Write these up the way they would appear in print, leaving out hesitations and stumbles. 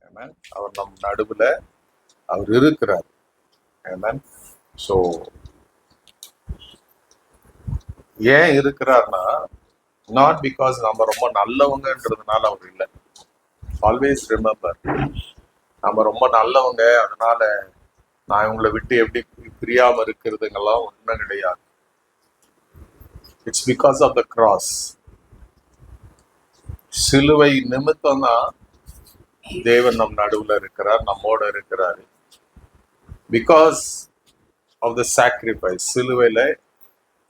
ஆமென். அவர் நம் நடுவுல அவர் இருக்கிறார். ஆமென். ஸோ ஏன் இருக்கிறார்னா, நாட் பிகாஸ் நம்ம ரொம்ப நல்லவங்கன்றதுனால அவர் இல்லை. ஆல்வேஸ் ரிமெம்பர், நம்ம ரொம்ப நல்லவங்க அதனால நான் இவங்களை விட்டு எப்படி பிரியாம இருக்கிறதுங்கெல்லாம் ஒன்றும் கிடையாது. It's because of the cross. சிலுவை நிமித்தம் தான் தேவன் நம் நடுவுல இருக்கிறார், நம்மோட இருக்கிறாரு. Because of the sacrifice. சிலுவையில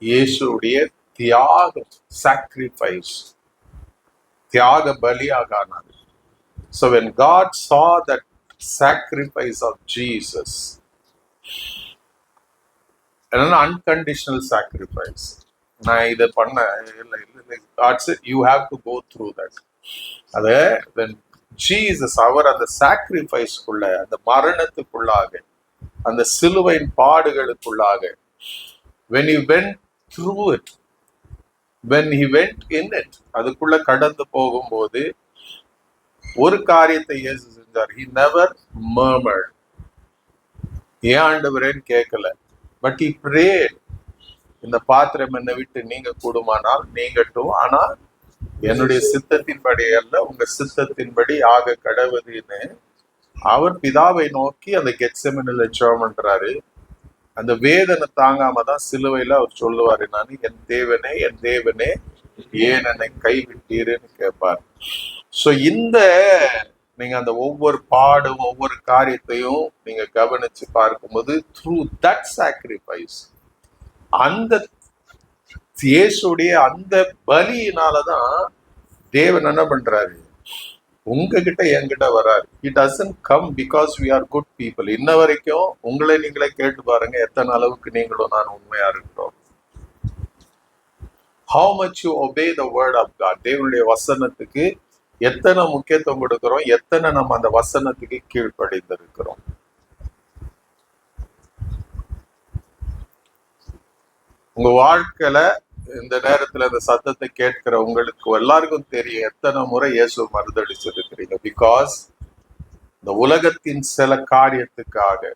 இயேசுடைய தியாகம், சாக்ரிஃபைஸ், தியாக பலியாக ஆனார். So when God saw that sacrifice of Jesus, an unconditional sacrifice, நான் இதை பண்ண இல்லை, God said you have to go through that. அது when Jesus, அவர் அந்த சாக்ரிஃபைஸ்க்குள்ள, அந்த மரணத்துக்குள்ளாக, அந்த சிலுவையின் பாடுகளுக்குள்ளாக, when he went through it, when he went in it, அதுக்குள்ள கடந்து போகும்போது ஒரு காரியத்தை இயேசு செஞ்சார். he never murmured. ஏன் ஆண்டவரேன்னு கேட்கல, பட் he prayed. இந்த பாத்திரம் என்னை விட்டு நீங்க கூடுமானால் நீங்கட்டும், ஆனா என்னுடைய சித்தத்தின்படி அல்ல உங்க சித்தத்தின்படி ஆக கடவுதுன்னு அவர் பிதாவை நோக்கி அந்த கெத்செமனில ஜெபம் பண்றாரு. அந்த வேதனை தாங்காம தான் சிலுவையில அவர் சொல்லுவாரு, நான் என் தேவனே என் தேவனே ஏன் என்னை கைவிட்டீருன்னு கேட்பார். ஸோ இந்த நீங்க அந்த ஒவ்வொரு பாடும் ஒவ்வொரு காரியத்தையும் நீங்க கவனிச்சு பார்க்கும்போது, த்ரூ தட் சாக்ரிஃபைஸ், அந்த இயேசுடைய அந்த பலியினாலதான் தேவன் என்ன பண்றாரு, உங்ககிட்ட என்கிட்ட வராரு. He doesn't come because we are good people. இன்ன வரைக்கும் உங்களை நீங்களே கேட்டு பாருங்க, எத்தனை அளவுக்கு நீங்களும் நான் உண்மையா இருக்கிறோம். How much you obey the word of God. தேவனுடைய வசனத்துக்கு எத்தனை முக்கியத்துவம் கொடுக்கிறோம், எத்தனை நம்ம அந்த வசனத்துக்கு கீழ்ப்படிந்திருக்கிறோம். உங்க வாழ்க்கையில இந்த நேரத்துல இந்த சத்தத்தை கேட்கிற உங்களுக்கு எல்லாருக்கும் தெரியும் எத்தனை முறை இயேசு மறுதளிச்சிருக்கிறீங்க. பிகாஸ் இந்த உலகத்தின் சில காரியத்துக்காக,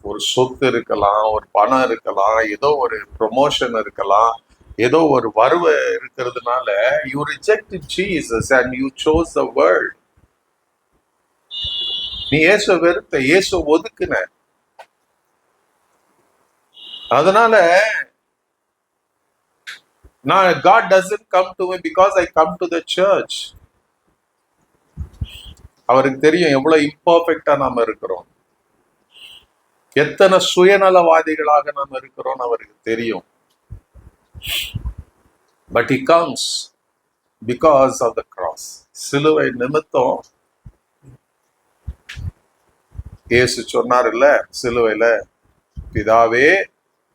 ஒரு சொத்து இருக்கலாம், ஒரு பணம் இருக்கலாம், ஏதோ ஒரு ப்ரொமோஷன் இருக்கலாம், ஏதோ ஒரு வருவை இருக்கிறதுனால you rejected Jesus and you chose the world. நீ இயேசு வெறுத்த, இயேசு ஒதுக்குன. அதனால நான் God doesn't come to me because I come to the church. அவருக்கு தெரியும் எவ்வளவு இம்பர்ஃபெக்டா நாம இருக்கிறோம், எத்தனை சுயநலவாதிகளாக நாம இருக்கிறோம் அவருக்கு தெரியும். But he comes because of the cross. சிலுவை நிமித்தம் இயேசு சொன்னார் இல்ல சிலுவையில, பிதாவே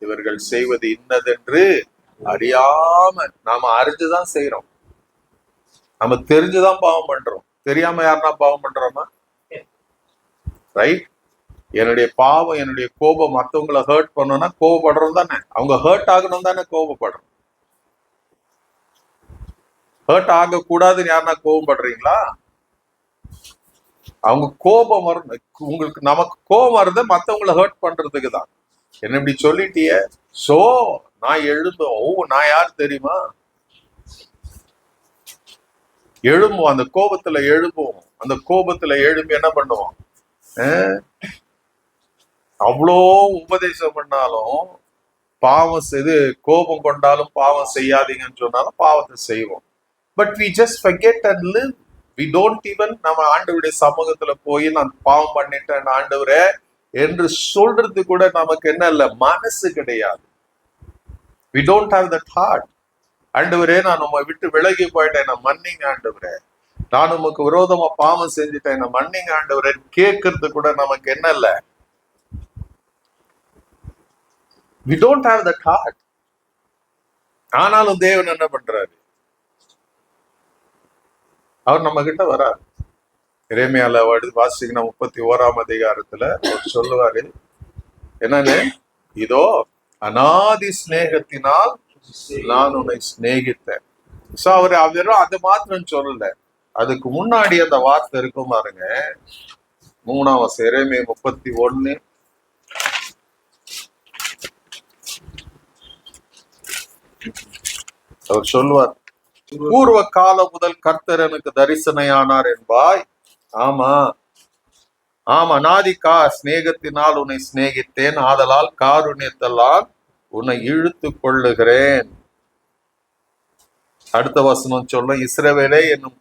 இவர்கள் செய்வது இன்னதென்று அறியாம. நாம அறிஞ்சுதான் செய்யறோம், நம்ம தெரிஞ்சுதான் பாவம் பண்றோம். தெரியாம யாருன்னா பாவம் பண்றோமா? ரைட். என்னுடைய பாவம், என்னுடைய கோபம் மற்றவங்களை ஹர்ட் பண்ணணும்னா கோபப்படுறோம் தானே, அவங்க ஹர்ட் ஆகணும் தானே கோபப்படுறோம். ஹர்ட் ஆக கூடாதுன்னு யாருன்னா கோபப்படுறீங்களா? அவங்க கோபம் வரும், உங்களுக்கு நமக்கு கோபம் வருது மற்றவங்களை ஹர்ட் பண்றதுக்கு தான். என்ன இப்படி சொல்லிட்டிய, சோ நான் எழுதும், ஓ நான் யார் தெரியுமா, எழும்பும், அந்த கோபத்துல எழும்பும். அந்த கோபத்துல எழும்பி என்ன பண்ணுவோம், அவ்வளோ உபதேசம் பண்ணாலும் பாவம் செய்து, கோபம் கொண்டாலும் பாவம் செய்யாதீங்கன்னு சொன்னாலும் பாவத்தை செய்வோம். But we just forget and live. We don't even நம்ம ஆண்டவருடைய சமூகத்துல போய் நான் பாவம் பண்ணிட்டேன் ஆண்டவரே என்று சொல்றது கூட நமக்கு என்ன இல்லை, மனசு கிடையாது. We don't have that heart. ஆண்டவரே நான் உம்மை விட்டு விலகி போயிட்டேன், நான் மன்னிங்க ஆண்டவரே, நான் உமக்கு விரோதமா பாவம் செஞ்சுட்டேன், நான் மன்னிங்க ஆண்டவரே கேட்கறது கூட நமக்கு என்ன இல்லை. We don't have that heart. ஆனாலும் தேவன் என்ன பண்றாரு, அவர் நம்ம கிட்ட வராரு. எரேமியால வாசிங்கன்னா 31ஆம் அதிகாரத்துல அவர் சொல்லுவாரு என்னன்னு, இதோ அநாதி சிநேகத்தினால் நான் உன்னை சிநேகித்தேன். சோ அவர் வெறும் அது மாத்திரம் சொல்லல, அதுக்கு முன்னாடி அந்த வார்த்தை இருக்கும் பாருங்க, 3 எரேமியா 31. அவர் சொல்லுவார், பூர்வ காலம் முதல் கர்த்தர் எனக்கு தரிசனையானார் என்பாய். ஆமா ஆமா, நாதிகா சிநேகத்தினால் உன்னை சிநேகித்தேன், ஆதலால் காருண்யத்தெல்லாம் உன்னை இழுத்து கொள்ளுகிறேன். அடுத்த வசனம் சொல்ல, இஸ்ரவேலே என்னும்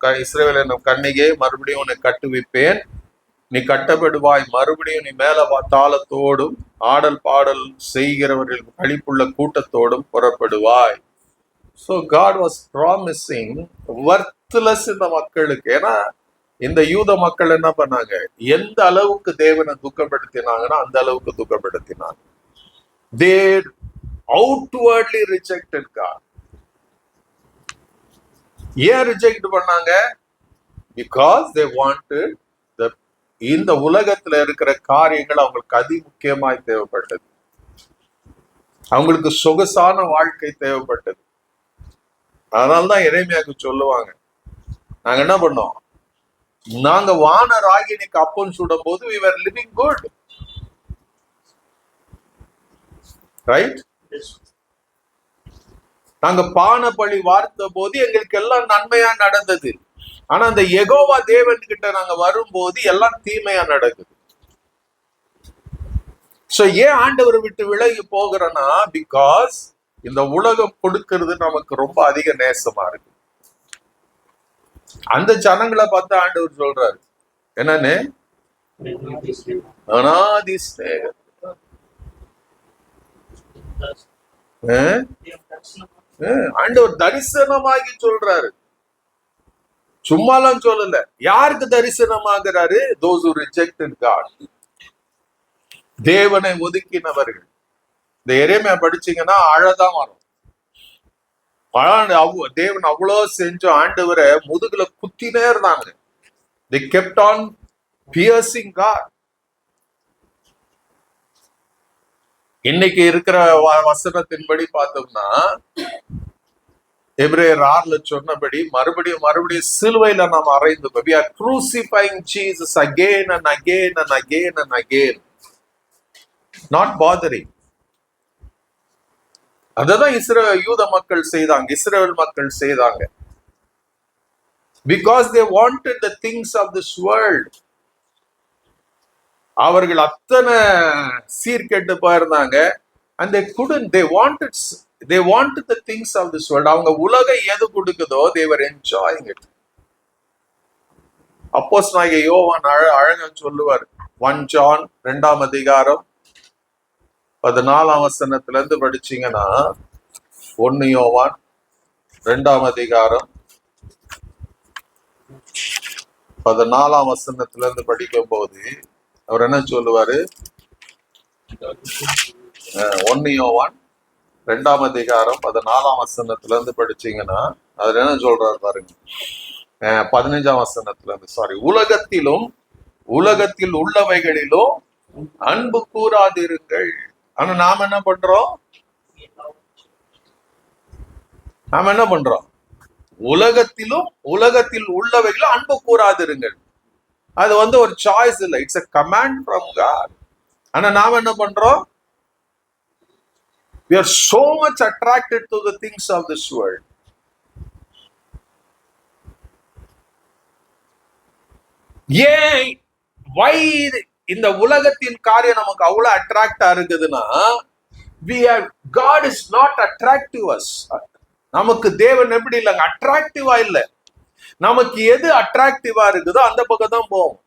கன்னிகே, மறுபடியும் உன்னை கட்டுவிப்பேன், நீ கட்டப்படுவாய், மறுபடியும் நீ மேல தாளத்தோடும் ஆடல் பாடல் செய்கிறவர்கள் கழிப்புள்ள கூட்டத்தோடும் புறப்படுவாய். So God was promising worthless இந்த மக்களுக்கு. ஏன்னா இந்த யூத மக்கள் என்ன பண்ணாங்க, எந்த அளவுக்கு தேவனை துக்கப்படுத்தினாங்கன்னா அந்த அளவுக்கு துக்கப்படுத்தினாங்க. They outwardly rejected God. ஏன் ரிஜெக்ட் பண்ணாங்க? Because they wanted இந்த உலகத்துல இருக்கிற காரியங்கள் அவங்களுக்கு அதி முக்கியமாய் தேவைப்பட்டது. அவங்களுக்கு சொகுசான வாழ்க்கை தேவைப்பட்டது. அதனால்தான் எரேமியாவுக்கு சொல்லுவாங்க, நாங்க என்ன பண்ணோம், நாங்க வான ராகினிக்கு அப்பம் சுடும் போது we were living good, right? நாங்க பான பழி வார்த்த போது எங்களுக்கு எல்லாம் நன்மையா நடந்தது. ஆனா அந்த யெகோவா தேவன் கிட்ட நாங்க வரும்போது எல்லாம் தீமையா நடக்குது. சோ ஏன் ஆண்டவரை விட்டு விலகி போகிறோம்னா, பிகாஸ் இந்த உலகம் கொடுக்கிறது நமக்கு ரொம்ப அதிக நேசமா இருக்கு. அந்த ஜனங்களை பார்த்து ஆண்டவர் சொல்றாரு என்னன்னு, அனாதி ஸ்நேகம். ஆண்டவர் தரிசனமாகி சொல்றாரு, சும்மாலாம் சொல்லல. யாருக்கு தரிசனமாகிறாரு? those who rejected God, தேவனை ஒதுக்கினவர்கள். இந்த எரேமியா படிச்சீங்கன்னா அழதான் வரும். தேவன் அவ்வளோ செஞ்சோம், ஆண்டவரை முதுகுல குத்தினே இருந்தாங்க. they kept on piercing God. இன்னைக்கு இருக்கிற வசனத்தின்படி பார்த்தோம்னா, எபிரேயர் 6 சொன்னபடி மறுபடியும் சிலுவையில நாம் அறைந்து we are crucifying Jesus again and again and again and again, not bothering. அததான் யூத மக்கள் செய்தாங்க, இஸ்ரவேல் மக்கள் செய்தாங்க. because they wanted the things of this world. அவர்கள் அத்தனை சீர்கெட்டு போயிருந்தாங்க. and they couldn't, they wanted the things of this world. அவங்க உலகை எது கொடுக்குதோ they were enjoying it. அப்போஸ்தலனாகிய யோவான் அழகா சொல்லுவார், 1 John 2 14 இருந்து படிச்சீங்கன்னா, 1 யோவான் 2 14 இருந்து படிக்கும் போது அவர் என்ன சொல்லுவாரு? 1 யோவான் 2 14 இருந்து படிச்சீங்கன்னா அதுல என்ன சொல்றாரு பாருங்க, 15 இருந்து உலகத்தில் உள்ளவைகளிலும் அன்பு கூறாதிருங்கள். ஆனா நாம என்ன பண்றோம்? உலகத்தில் உள்ளவைகளும் அன்பு கூறாதிருங்கள். அது ஒரு சாய்ஸ் இல்லை, it's a command from God. ஆனா நாம என்ன பண்றோம்? we are so much attracted to the things of this world. ஏன் why இந்த உலகத்தின் காரியம் நமக்கு அவ்வளவு அட்ராக்டா இருக்குதுன்னா, God is not attractive us. நமக்கு தேவன் எப்படி இல்லைங்க, அட்ராக்டிவா இல்ல. நமக்கு எது அட்ராக்டிவா இருக்குதோ அந்த பக்கம் தான் போவோம்.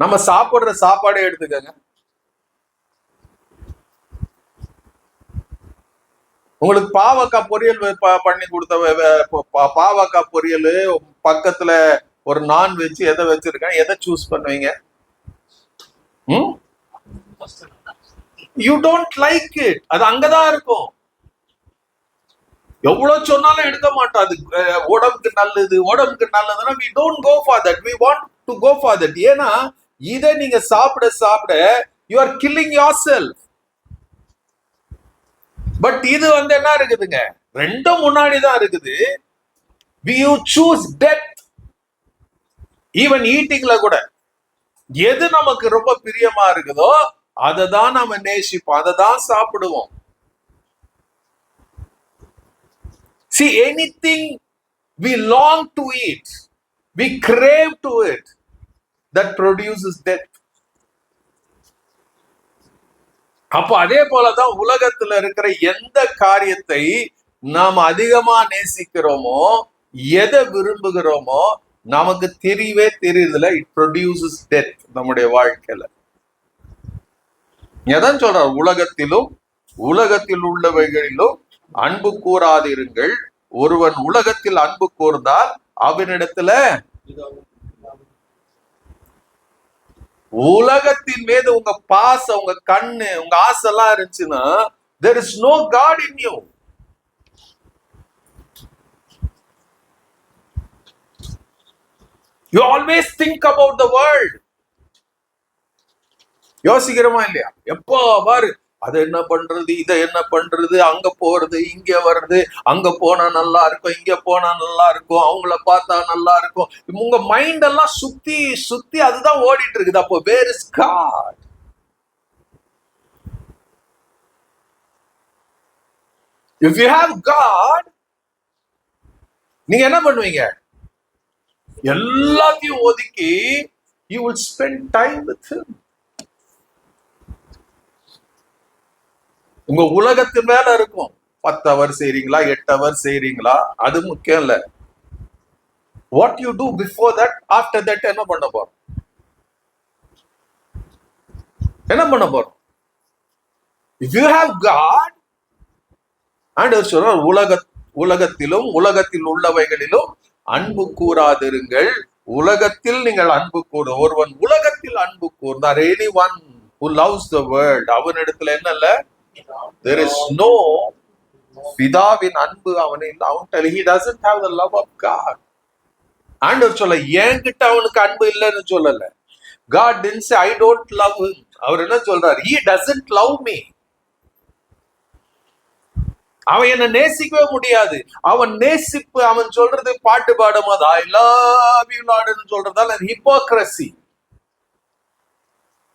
நம்ம சாப்பிடுற சாப்பாடே எடுத்துக்கங்க. உங்களுக்கு பாவக்காய் பொரியல் பண்ணி கொடுத்த பாவக்காய் பொரியல் பக்கத்துல ஒரு நான் வச்சு எதை வச்சிருக்கேன், எதை சூஸ் பண்ணுவீங்க? You don't like it. அது அங்கதான் இருக்கும். எவ்வளவு சொன்னாலும் எடுக்க மாட்டோம். அது உடம்புக்கு நல்லதுன்னா we don't go for that. We want to go for that. ஏன்னா இதை நீங்க சாப்பிட you are killing yourself. But இது என்ன இருக்குதுங்க, ரெண்டும் முன்னாடிதான் இருக்குது. You choose death. ஈவன் ஈட்டிங்ல கூட எது நமக்கு ரொம்ப பிரியமா இருக்குதோ அதை தான் நம்ம நேசிப்போம், அதை தான் சாப்பிடுவோம். See, anything we long to eat, we crave to it, that produces death. அப்ப அதே போலதான் உலகத்துல இருக்கிற எந்த காரியத்தை நாம் அதிகமா நேசிக்கிறோமோ, எதை விரும்புகிறோமோ நமக்கு தெரியவே தெரியுதுல, இட் ப்ரொடியூசஸ் டெத் நம்முடைய வாழ்க்கையில. எதான் சொல்ற, உலகத்திலும் உலகத்தில் உள்ளவைகளிலும் அன்பு கூறாதிருங்கள். ஒருவன் உலகத்தில் அன்பு கூர்ந்தால் அவனிடத்துல உலகத்தின் மீது உங்க பாசம், உங்க கண்ணு, உங்க ஆசை எல்லாம் இருந்துச்சுன்னா there is no God in you. You always think about the world. யோசிக்கிறோமா இல்லையா? எப்போ பாரு அதை என்ன பண்றது, இதை என்ன பண்றது, அங்க போறது, இங்க வர்றது, அங்க போனா நல்லா இருக்கும், இங்க போனா நல்லா இருக்கும், அவங்கள பார்த்தா நல்லா இருக்கும். உங்க மைண்ட் எல்லாம் சுத்தி சுத்தி அதுதான் ஓடிட்டு இருக்குது. அப்போ where is God? If you have God, நீங்க என்ன பண்ணுவீங்க? எல்லாத்தையும் ஒதுக்கி you will spend time with him. உங்க உலகத்தின் மேல இருக்கும். 10 hours செய்றீங்களா, 8 hours செய்றீங்களா, அது முக்கியம் இல்ல. What you do before that, after that என்ன பண்ண போறோம்? என்ன பண்ண போறோம்? If you have God, and உலகத்திலும் உலகத்தில் உள்ளவைகளிலும் அன்பு கூறாதிருங்கள். உலகத்தில் நீங்கள் அன்பு கூறு. ஒருவன் உலகத்தில் அன்பு கூர்ந்தார், anyone who loves the world, அவனிடத்துல என்ன இல்ல, there is no பிதாவின் அன்பு அவனில். அவன் he doesn't have the love of God. ஆண்டவர் சொல்ல, என்கிட்ட அவனுக்கு அன்பு இல்லைன்னு சொல்லல. God didn't say I don't love him. அவர் என்ன சொல்றார்? He doesn't love me. அவன் என்ன நேசிக்கவே முடியாது. அவன் நேசிப்பு, அவன் சொல்றது பாட்டு பாடும் போது I love you Lord ன்னு சொல்றதால hypocrisy.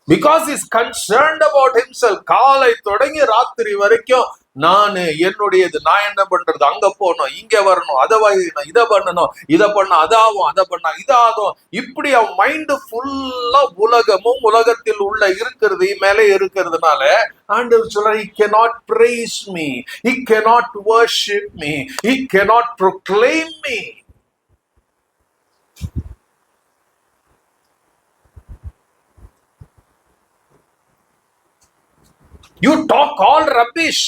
Because he's concerned about himself. காலை தொடங்கி ராத்திரி வரைக்கும் நான் என்னுடையது, நான் என்ன பண்றது, அங்க போகணும், இங்க வரணும், அதை வாங்கணும், இதை பண்ணணும், இதை பண்ண அதாகும், அதை பண்ண இதாகும். இப்படி அவன் மைண்ட் ஃபுல்லா உலகமும் உலகத்தில் உள்ள இருக்கிறது மேலே இருக்கிறதுனால ஆண்டவர் சொல்ற, he cannot praise me, he cannot worship me, he cannot proclaim me. You talk all rubbish.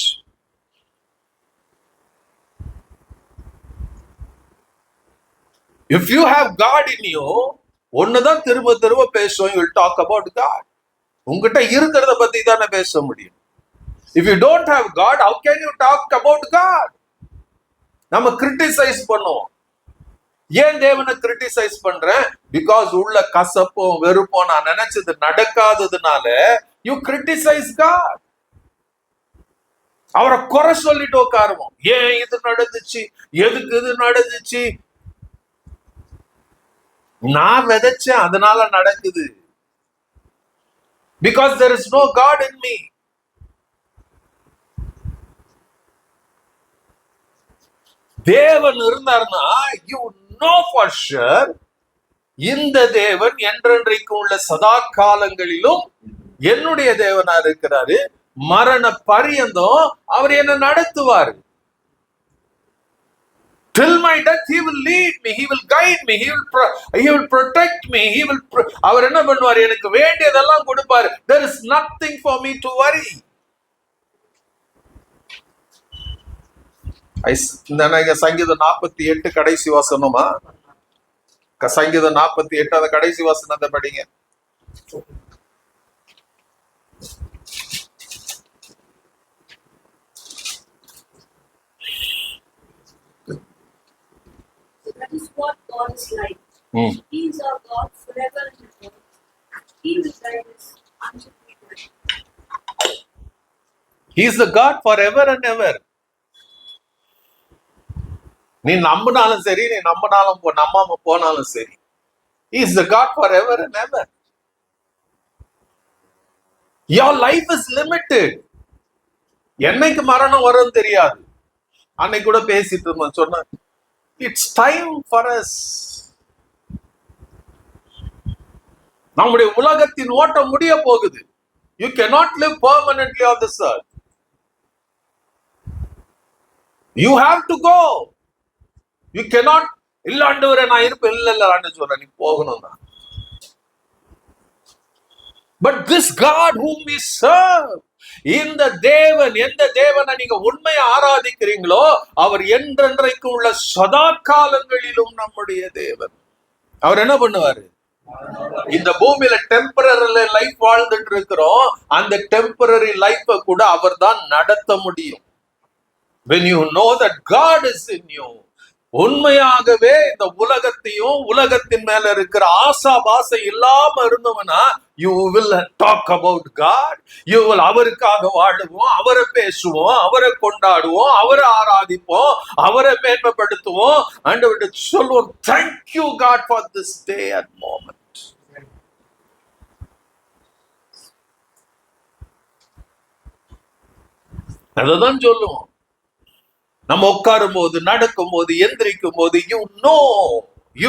If you have God in you, ஒண்ணுதான் திரும்ப திரும்ப பேசுவோம். You will talk about God. உங்ககிட்ட இருக்கிறத பத்தி தானே பேச முடியும். If you don't have God, how can you talk about God? நம்ம கிரிட்டிசைஸ் பண்ணுவோம். ஏன் தேவனை கிரிட்டிசைஸ் பண்றேன்? பிகாஸ் உள்ள கசப்பும் வெறுப்பும் நான் நினைச்சது நடக்காததுனால you criticize God. அவரை குறை சொல்லிட்டு உட்காருவோம். ஏன் இது நடந்துச்சு, எதுக்கு இது நடந்துச்சு, நான் விதைச்சேன் அதனால நடக்குது. Because there is no God in me. தேவன் இருந்தார்னா you know for sure இந்த தேவன் என்றென்றைக்கு உள்ள சதா காலங்களிலும் என்னுடைய தேவனா இருக்கிறாரு. மரண பரியந்தம் அவர் என்ன நடத்துவார். Till my death he will lead me, he will guide me, he will protect me, அவர் என்ன பண்ணுவார், எனக்கு வேண்டியதெல்லாம் கொடுப்பார். There is nothing for me to worry. சங்கீதம் 48 கடைசி வசனமா? சங்கீதம் 48 அந்த கடைசி வசனத்தை படிங்க. That is what God is like. He is our God forever and ever. He will guide us until we die. He is the God forever and ever. நீ நம்பினாலும் சரி, நீ நம்பாம போனாலும் சரி. He is the God forever and ever. Your life is limited. என்னைக்கு மரணம் வரும் தெரியாது. அன்னைக்கு கூட பேசிட்டு இருந்தோம், சொன்ன இட்ஸ் டைம் ஃபார் அஸ். நம்முடைய உலகத்தின் ஓட்டம் முடிய போகுது. You cannot live permanently on this earth. You have to go. You cannot, இல்ல ஆண்டவரே நான் இருப்பேன், இல்ல ஆண்டு சொல்ற, நீ போகணும் தான். But this God whom we serve, இந்த தேவன், எந்த தேவனை நீங்க உண்மையை ஆராதிக்கிறீங்களோ அவர் என்றென்றைக்கு உள்ள சதா காலங்களிலும் நம்முடைய தேவன். அவர் என்ன பண்ணுவாரு? இந்த பூமியில டெம்பரரி லைஃப் வாழ்ந்துட்டு இருக்கிறோம், அந்த டெம்பரரி லைஃப கூட அவர் தான் நடத்த முடியும். When you know that God is in you, உண்மையாகவே இந்த உலகத்தையும் உலகத்தின் மேல இருக்கிற ஆசா பாசை இல்லாம இருந்தவனா, you will talk about God. You will அவருக்காக வாழுவோம், அவரை பேசுவோம், அவரை கொண்டாடுவோம், அவரை ஆராதிப்போம், அவரை மேன்மைப்படுத்துவோம், ஆண்டவர்கிட்ட சொல்லுவோம், thank you God for this day and moment. அததான் சொல்லுவோம். நம்ம உட்காரும் போது, நடக்கும் போது, எந்திரிக்கும் போது, you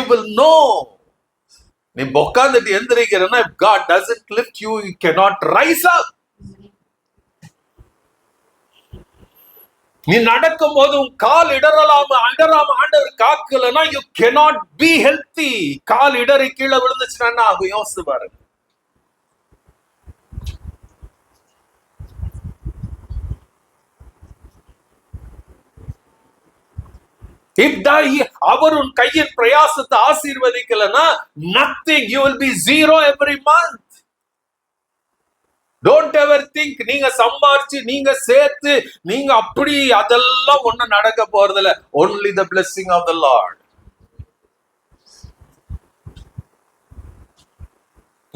will know. நீ உட்கார்ந்துட்டு எந்திரிக்கிறன்னா, if God doesn't lift you, you cannot rise up. நீ நடக்கும் போது உன் கால் இடரலாம ஆண்டவர் காக்கலன்னா, you cannot be healthy. கால் இடறி கீழே விழுந்துச்சுன்னா ஆகும், யோசிச்சு பாருங்க. அவர் உன் கையின் பிரயாசத்தை ஆசீர்வதிக்கலனா, nothing, you will be zero every month. Don't ever think நீங்க சம்பாரிச்சு, நீங்க சேர்த்து, நீங்க அப்படி அதெல்லாம் ஒண்ணு நடக்க போறதில்ல. Only the blessing of the Lord.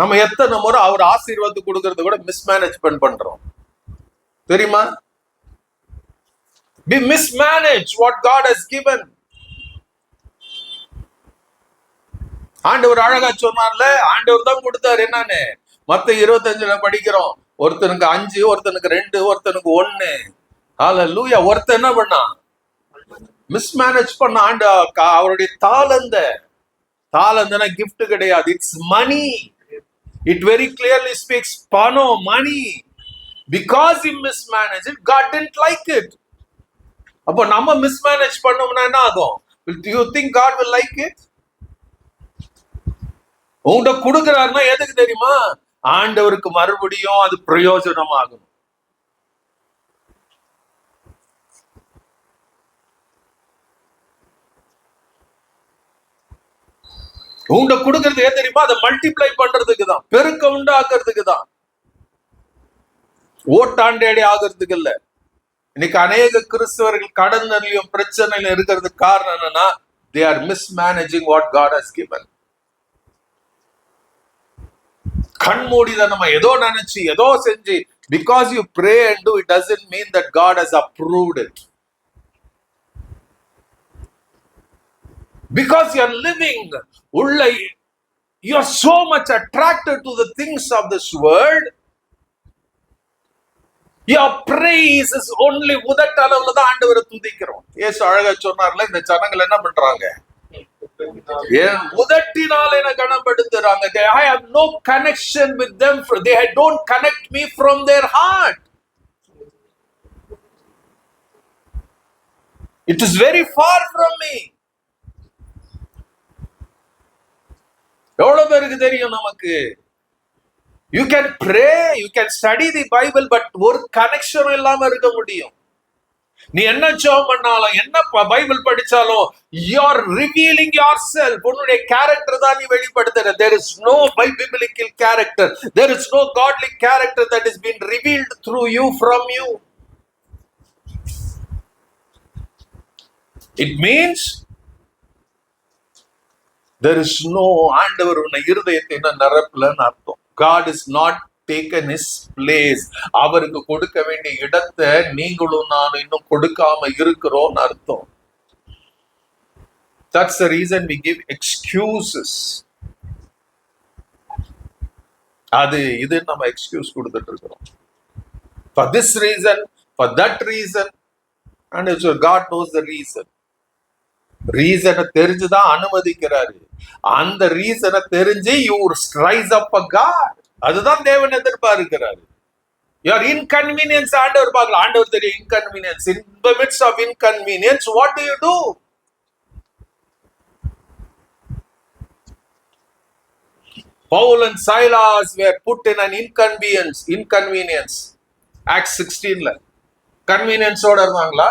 நம்ம எத்தனை முறை அவர் ஆசீர்வாதம் கொடுக்கறது கூட மிஸ்மேனேஜ்மெண்ட் பண்றோம் தெரியுமா? We mismanage what God has given. ஆண்டவர் அழகா சொன்னார்ல, ஆண்டவர் தான் கொடுத்தாரு. என்னன்னு மத்த 25 படிக்கிறோம், ஒருத்தனுக்கு 5, ஒருத்தனுக்கு 2, ஒருத்தனுக்கு 1. ஹல்லேலூயா. ஒருத்தன் என்ன பண்ணா? மிஸ்மேனேஜ் பண்ண. அவருடைய தாளந்தன gift கிடையாது, it's money. It very clearly speaks பணம், money. Because he mismanaged it, God didn't like it. அப்போ நம்ம மிஸ்மேனேஜ் பண்ணோம்னா என்ன ஆகும்? Do you think God will like it? உங்கள்கிட்ட கொடுக்கிறாருன்னா எதுக்கு தெரியுமா? ஆண்டவருக்கு மறுபடியும் அது பிரயோஜனமாகும். உங்கள்கிட்ட கொடுக்கறது ஏன் தெரியுமா? அதை மல்டிப்ளை பண்றதுக்கு தான், பெருக்க உண்டாக்குறதுக்கு தான், ஓட்டாண்டேடி ஆகிறதுக்கு இல்ல. இன்னைக்கு அநேக கிறிஸ்தவர்கள் கடனிலும் பிரச்சனையில இருக்கிறதுக்கு காரணம் என்னன்னா, they are mismanaging what God has given. கண்மூடிதனமா ஏதோ நினைச்சு ஏதோ செஞ்சு, because you pray and do, it doesn't mean that God has approved it. Because you are living உள்ள, you are so much attracted to the things of this world. Your praise is only உதட்ட அளவுல தான் ஆண்டவரை துதிக்கிறோம். இயேசு அழகா சொன்னார்ல, இந்த ஜனங்கள் என்ன பண்றாங்க? என் உதட்டினால் என்ன கனப்படுத்துறாங்க. I have no connection with them. They don't connect me from their heart. It is very far from me. எவ்வளவு பேருக்கு தெரியும் நமக்கு? You can pray, you can study the Bible, but ஒரு கனெக்ஷன் இல்லாம இருக்க முடியும். நீ என்ன ஜெபம் பண்ணாலும், என்ன பைபிள் படிச்சாலும், you are revealing yourself. உன்னுடைய கேரக்டர் தான் நீ வெளிப்படுத்துற. There is no biblical character. There is no godly character that is been revealed through you, from you. It means there is no, ஆண்டவர் உன்னை இருதயத்தை என்ன நிரப்பலன்னு அர்த்தம். God is not taken his place. அவருக்கு கொடுக்க வேண்டிய இடத்தை நீங்களும் நானும் இன்னும் கொடுக்காம இருக்கிறோம்னு அர்த்தம். That's the reason we give excuses. அது இது நம்ம எக்ஸ்கியூஸ் கொடுத்துட்டு இருக்கிறோம். For this reason, for that reason, and so God knows the reason. ரீசனை தெரிஞ்சுதான் அனுமதிக்கிறாரு. அந்த ரீசனை தெரிஞ்சு you rise up for God. அதுதான் தேவன் எதிர்பார்க்கிறாரு. Your inconvenience ஆண்டவர் பார்க்கல. ஆண்டவர் தெரியும் inconvenience. In the midst of inconvenience, what do you do? Paul and Silas were put in an inconvenience. Acts 16ல convenience ஓட இருந்தாங்களா?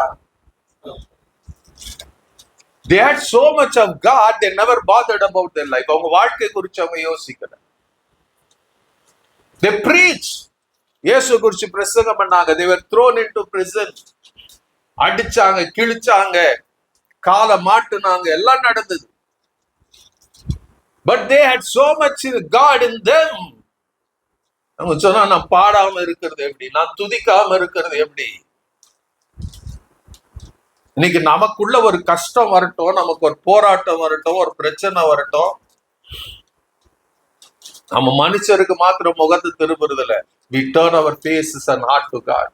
They had so much of God, they never bothered about their life. அவங்க வாழ்க்கை குறித்து அவங்க யோசிக்கல. They preached. இயேசு குறித்து பிரசங்கம் பண்ணாங்க. They were thrown into prison. அடிச்சாங்க, கிழிச்சாங்க, காலை மாட்டுனாங்க, எல்லாம் நடந்தது. But they had so much God in them. அவங்க சொன்னா நான் பாடாம இருக்கிறது எப்படி, நான் துதிக்காம இருக்கிறது எப்படி? இன்னைக்கு நமக்குள்ள ஒரு கஷ்டம் வரட்டும், நமக்கு ஒரு போராட்டம் வரட்டும், ஒரு பிரச்சனை வரட்டும், நம்ம மனுஷருக்கு மாத்திரம் முகத்தை திரும்புறது இல்ல. We turn our faces and heart to God.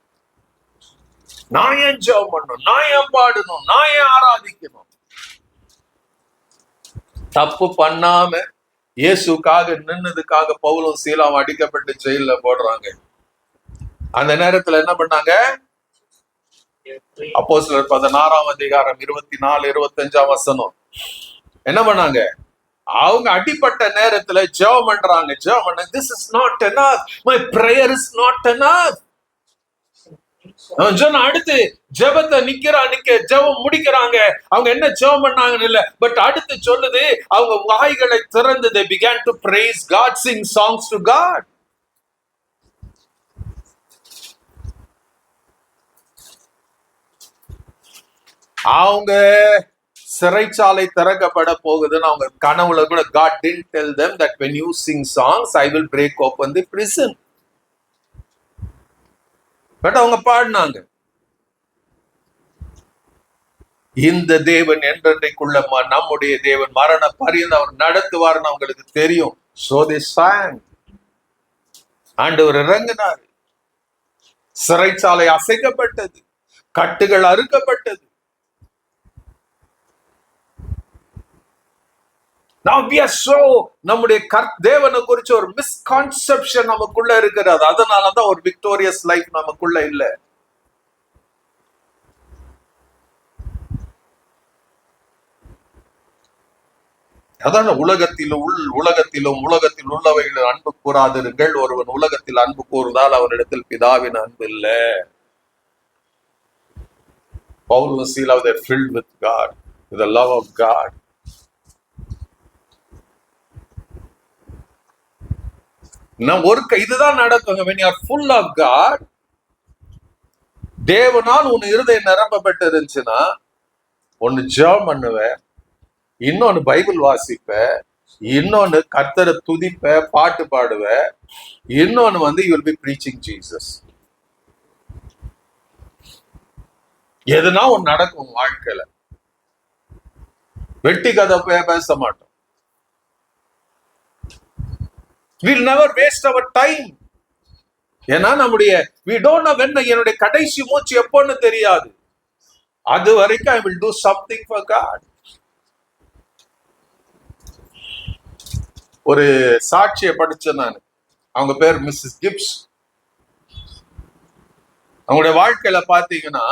நான் ஏன் ஜெபம் பண்ணணும், நான் ஏன் பாடணும், நான் ஏன் ஆராதிக்கணும்? தப்பு பண்ணாம இயேசுக்காக நின்னதுக்காக பவுலும் சீலாவும் அடிக்கப்பட்டு ஜெயில போடுறாங்க. அந்த நேரத்துல என்ன பண்ணாங்க? அப்போஸ்தலர் 16ஆம் அதிகாரம் 24-25 வசனம் என்ன பண்ணாங்க? அவங்க அடிப்பட்ட நேரத்துல ஜெபம் பண்றாங்க. This is not enough, my prayer is not enough. அடுத்து ஜெபத்தை ஜெபம் முடிக்கிறாங்க. அவங்க என்ன ஜெபம் பண்ணாங்கன்னு இல்ல, பட் அடுத்து சொல்லுது அவங்க வாய்களை திறந்து they began to praise God, sing songs to God. அவங்க சிறைச்சாலை திறக்கப்பட போகுதுன்னு அவங்க கனவுல கூட God didn't tell them that when you sing songs I will break open the prison. But அவங்க பாடினாங்க. இந்த தேவன் என்றைக்குள்ள நம்முடைய தேவன் மரண பரியந்த அவர் நடத்துவார்னு அவங்களுக்கு தெரியும். So they sang. ஆண்டவர் இறங்கினார். சிறைச்சாலை அசைக்கப்பட்டது, கட்டுகள் அறுக்கப்பட்டது. Now we are so நம்முடைய தேவனை குறிச்ச ஒரு மிஸ்கான்செப்ஷன் நமக்குள்ள இருக்கிறது. அதனாலதான் ஒரு விக்டோரியஸ் லைஃப் நமக்குள்ள இல்ல. அதான உலகத்தில் உள்ளவைகளில் அன்பு கூறாதிருங்கள். ஒருவன் உலகத்தில் அன்பு கூறுதால் அவனிடத்தில் பிதாவின் அன்பு இல்ல. Paul and Silas were filled with God, with the love of God. இதுதான் நடக்குங்க. when you are full of God, தேவனால் உன் இருதயம் நிரப்பப்பட்டு இருந்துச்சுன்னா ஒன்னு ஜெபம் பண்ணுவ, இன்னொன்னு பைபிள் வாசிப்ப, இன்னொன்னு கர்த்தரை துதிப்ப, பாட்டு பாடுவ, இன்னொன்னு you will be preaching Jesus. எதுனா ஒன்னு நடக்கும் வாழ்க்கையில. வெட்டி கதை பேச மாட்டோம். We'll never waste our time. ஏன்னா நம்முடைய we don't know when என்னுடைய கடைசி மூச்சு எப்போன்னு தெரியாது. அது வரைக்கும் I will do something for God. ஒரு சாட்சியை படிச்சேன் நான். அவங்க பேர் மிஸ்ஸஸ் கிப்ஸ். அவங்களுடைய வாழ்க்கையில பாத்தீங்கன்னா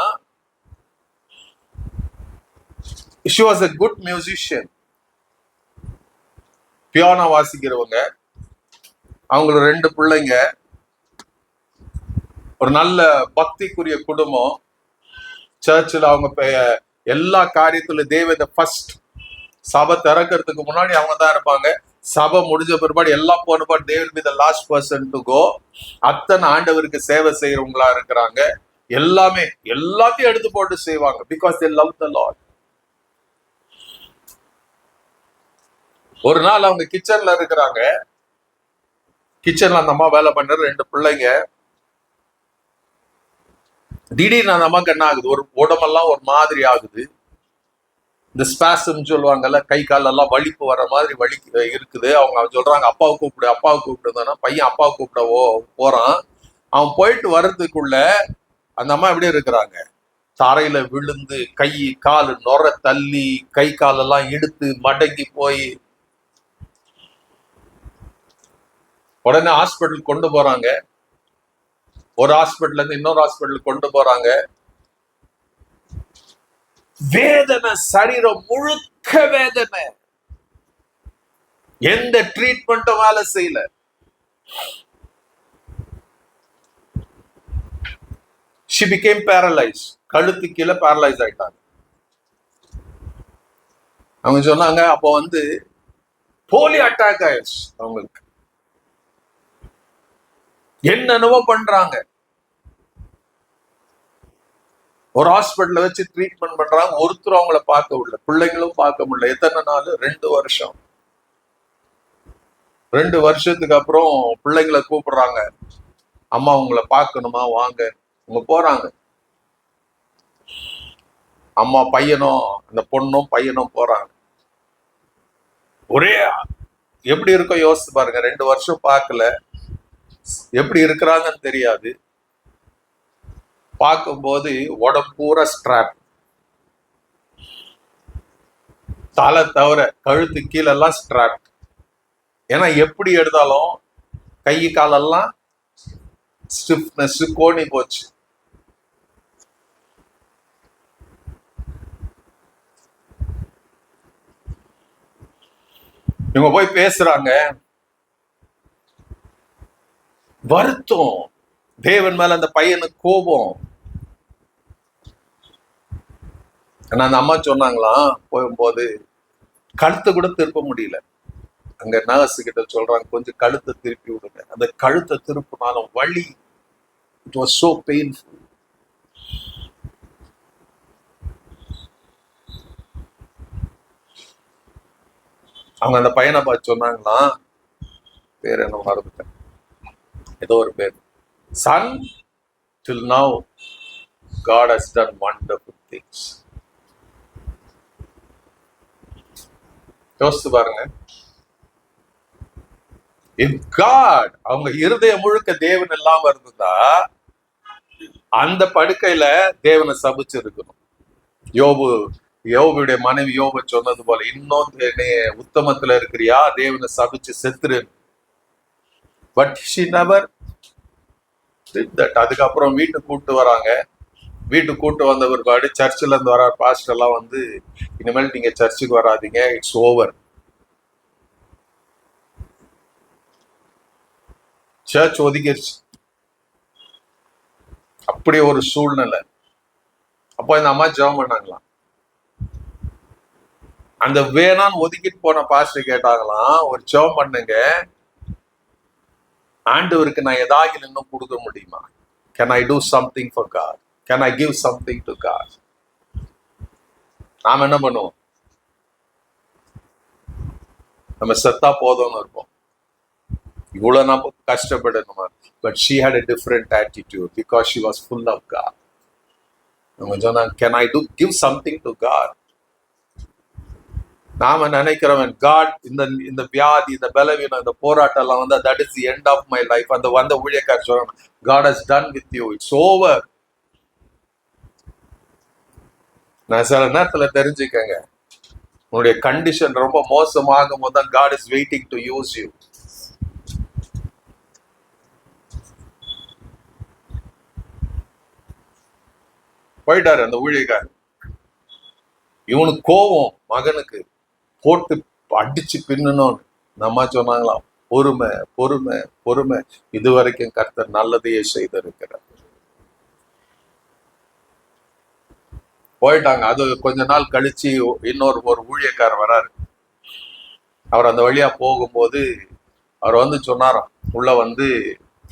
she was a good musician. Piano வாசிக்கிறவங்க. அவங்களோட 2 பிள்ளைங்க, ஒரு நல்ல பக்திக்குரிய குடும்பம். சர்ச்சில் அவங்க எல்லா காரியத்திலும் தேவத ஃபர்ஸ்ட். சபை திறக்கிறதுக்கு முன்னாடி அவங்க தான் இருப்பாங்க. சபை முடிஞ்ச பிற்பாடு எல்லாம் போன பாடு they will be the last person to go. அத்தனை ஆண்டவருக்கு சேவை செய்யறவங்களா இருக்கிறாங்க. எல்லாத்தையும் எடுத்து போட்டு செய்வாங்க. because they love the Lord. ஒரு நாள் அவங்க கிச்சன்ல இருக்கிறாங்க. கிச்சன்ல அந்த அம்மா வேலை பண்ற 2 பிள்ளைங்க. திடீர்னு அந்த அம்மாக்கு என்ன ஆகுது, ஒரு உடம்பெல்லாம் ஒரு மாதிரி ஆகுது. இந்த ஸ்பாசம் சொல்லுவாங்கல்ல, கை கால் எல்லாம் வலிப்பு வர மாதிரி வலி இருக்குது. அவங்க சொல்றாங்க அப்பாவை கூப்பிடு, அப்பாவை கூப்பிடுதானா. பையன் அப்பாவை கூப்பிட போறான். அவன் போயிட்டு வர்றதுக்குள்ள அந்த அம்மா எப்படி இருக்கிறாங்க, தரையில விழுந்து கை கால் நொற தள்ளி கை காலெல்லாம் இழுத்து மடங்கி போய் உடனே ஹாஸ்பிட்டல் கொண்டு போறாங்க. ஒரு ஹாஸ்பிட்டல்ல இருந்து இன்னொரு ஹாஸ்பிட்டல் கொண்டு போறாங்க. வேதனை, சரீரம் முழுக்க வேதனை, எந்த ட்ரீட்மெண்ட்டும் வேலை செய்யல. she became paralyzed. கழுத்து கீழே பேரலைஸ் ஆயிட்டாங்க. அவங்க சொன்னாங்க அப்போ போலியோ அட்டாக் ஆயிடுச்சு அவங்களுக்கு. என்னென்னவோ பண்றாங்க. ஒரு ஹாஸ்பிட்டல்ல வச்சு ட்ரீட்மெண்ட் பண்றாங்க. ஒருத்தரும் அவங்கள பார்க்க முடியல, பிள்ளைங்களும் பார்க்க முடியல. எத்தனை நாள்? 2 வருஷம். 2 வருஷத்துக்கு அப்புறம் பிள்ளைங்களை கூப்பிடுறாங்க, அம்மா உங்களை பார்க்கணுமா வாங்க. அவங்க போறாங்க. அம்மா பையனும் அந்த பொண்ணும் பையனும் போறாங்க. ஒரே எப்படி இருக்கும் யோசிச்சு பாருங்க. 2 வருஷம் பார்க்கல, எப்படி இருக்கிறாங்கன்னு தெரியாது. பார்க்கும்போது உடம்பு பூரா ஸ்ட்ராப், தலை தவிர கழுத்து கீழெல்லாம் ஸ்ட்ராப். ஏன்னா எப்படி எடுத்தாலும் கை காலெல்லாம் ஸ்டிஃப்னஸ், கோணி போச்சு. இவங்க போய் பேசுறாங்க. வருத்தம், தேவன் மேல அந்த பையனுக்கு கோபம். ஆனா அந்த அம்மா சொன்னாங்களாம், போகும்போது கழுத்தை கூட திருப்ப முடியல. அங்க நர்ஸ் கிட்ட சொல்றாங்க, கொஞ்சம் கழுத்தை திருப்பி விடுங்க. அந்த கழுத்தை திருப்பினாலும் வலி. It was so painful. அவங்க அந்த பையனை பார்த்து சொன்னாங்களாம், பேர் என்ன மறந்துட்டேன், ஏதோ ஒரு பேர். Son, till now God has done wonderful things. யோசித்து பாருங்க. If God, அவங்க இருதயம் முழுக்க தேவன் எல்லாம் இருந்ததா அந்த படுக்கையில தேவனை சபிச்சு இருக்கணும். யோபுடைய மனைவி யோபு சொன்னது போல, இன்னும் உத்தமத்துல இருக்கிறியா, தேவனை சபிச்சு செத்துரு. But she never did that. அதுக்கப்புறம் வீட்டுக்கு கூப்பிட்டு வராங்க. வீட்டுக்கு கூப்பிட்டு வந்த பிற்பாடு சர்ச்சில் இருந்து வர பாஸ்டர் எல்லாம் இனிமேல் நீங்க சர்ச்சுக்கு வராதீங்க, இட்ஸ் ஓவர். சர்ச் ஒதுக்கிடுச்சு. அப்படி ஒரு சூழ்நிலை. அப்போ இந்த அம்மா ஜெபம் பண்ணாங்களாம். அந்த வேணான்னு ஒதுக்கிட்டு போன பாஸ்டர் கேட்டாங்களாம், ஒரு ஜெபம் பண்ணுங்க, ஆண்டவருக்கு நான் ஏதாவது இன்னும் கொடுக்க முடியுமா? Can I do something for God? Can I give something to God? நாம என்ன பண்ணுவோம்? நம்ம செத்தா போதும்னு இருப்போம். இவ்வளவு நம்ம கஷ்டப்படணுமா? But she had a different attitude because she was full of God. அவங்க சொன்னாங்க, Can I give something to God? நாம நினைக்கிறவன் காட் இந்த வியாதி, இந்த பலவீனம், இந்த போராட்டம் எல்லாம் that is the end of my life. அந்த ஊழியக்காரர் சொல்றாங்க, God has done with you, it's over. நான் சில நேரத்துல தெரிஞ்சுக்கங்க, உன்னுடைய கண்டிஷன் ரொம்ப மோசமாகும் போது தான் God is waiting to use you. போயிட்டாரு அந்த ஊழியக்காரர். இவனுக்கு கோபம், மகனுக்கு போட்டு அடிச்சு பின்னணும். நம்ம சொன்னாங்களாம், பொறுமை பொறுமை பொறுமை, இதுவரைக்கும் கர்த்தர் நல்லதையே செய்திருக்கிறார். போயிட்டாங்க. அது கொஞ்ச நாள் கழிச்சு ஒரு ஊழியக்காரர் வராரு. அவர் அந்த வழியா போகும்போது அவர் சொன்னாராம், உள்ள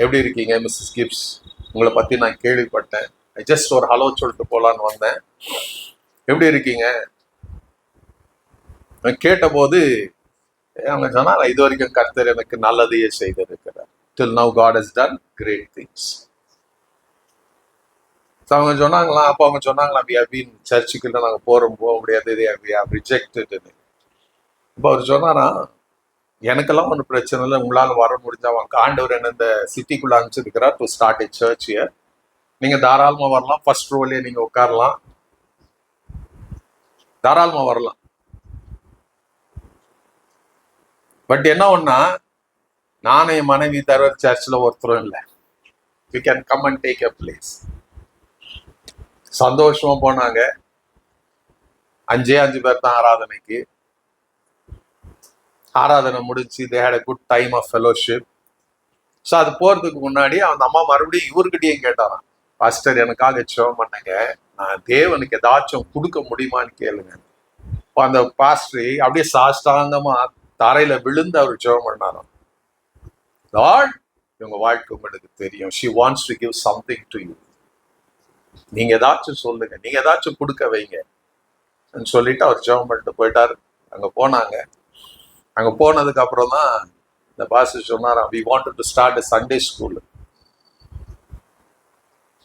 எப்படி இருக்கீங்க மிஸ்ஸஸ் கிப்ஸ், உங்களை பத்தி நான் கேள்விப்பட்டேன், ஜஸ்ட் ஒரு ஹலோ சொல்லிட்டு போலான்னு வந்தேன், எப்படி இருக்கீங்க கேட்டபோது அவங்க சொன்னாங்க, இது வரைக்கும் கர்த்தர் எனக்கு நல்லதையே செய்திருக்கிறார். Till now God has done great things. So அவங்க சொன்னாங்களாம், அப்போ அவங்க சொன்னாங்களாம், we have been சர்ச்சுக்குள்ள நாங்க போக முடியாது, we have rejected. இப்போ அவர் சொன்னாரா, எனக்கெல்லாம் ஒன்றும் பிரச்சனை இல்லை, உங்களால வர முடிஞ்சா வாங்க. ஆண்டவர் என்ன இந்த சிட்டிக்குள்ள அனுப்பிச்சிருக்கிறார் to start a church here. நீங்க தாராளமா வரலாம், ஃபர்ஸ்ட் ரோலயே நீங்க உட்காரலாம், தாராளமா வரலாம். பட் என்ன ஒன்னா, நானும் என் மனைவி தவிர சர்ச்சில் ஒருத்தரும் இல்லை. We can come and take a place. சந்தோஷமா போனாங்க. 5 பேர் தான் ஆராதனைக்கு. ஆராதனை முடிச்சு they had a good time of fellowship. So அது போறதுக்கு முன்னாடி அந்த அம்மா மறுபடியும் இவர்கிட்டயும் கேட்டாராம், பாஸ்டர் எனக்காக ஜெபம் பண்ணுங்க, நான் தேவனுக்கு ஏதாச்சும் கொடுக்க முடியுமான்னு கேளுங்க. இப்போ அந்த பாஸ்டர் அப்படியே சாஷ்டாங்கமா தரையில விழுந்து அவர் ஜெபம் பண்ணாராம். லார்ட், இவங்க வாழ்க்கை உங்களுக்கு தெரியும். She wants to give something to you. நீங்க ஏதாச்சும் சொல்லுங்க, நீங்க ஏதாச்சும் கொடுக்க வைங்க சொல்லிட்டு அவர் ஜெபம் பண்ணிட்டு போயிட்டாரு. அங்க போனாங்க. அங்க போனதுக்கு அப்புறம் தான் இந்த பாஸ்டர் சொன்னாராம், we wanted to start a Sunday school.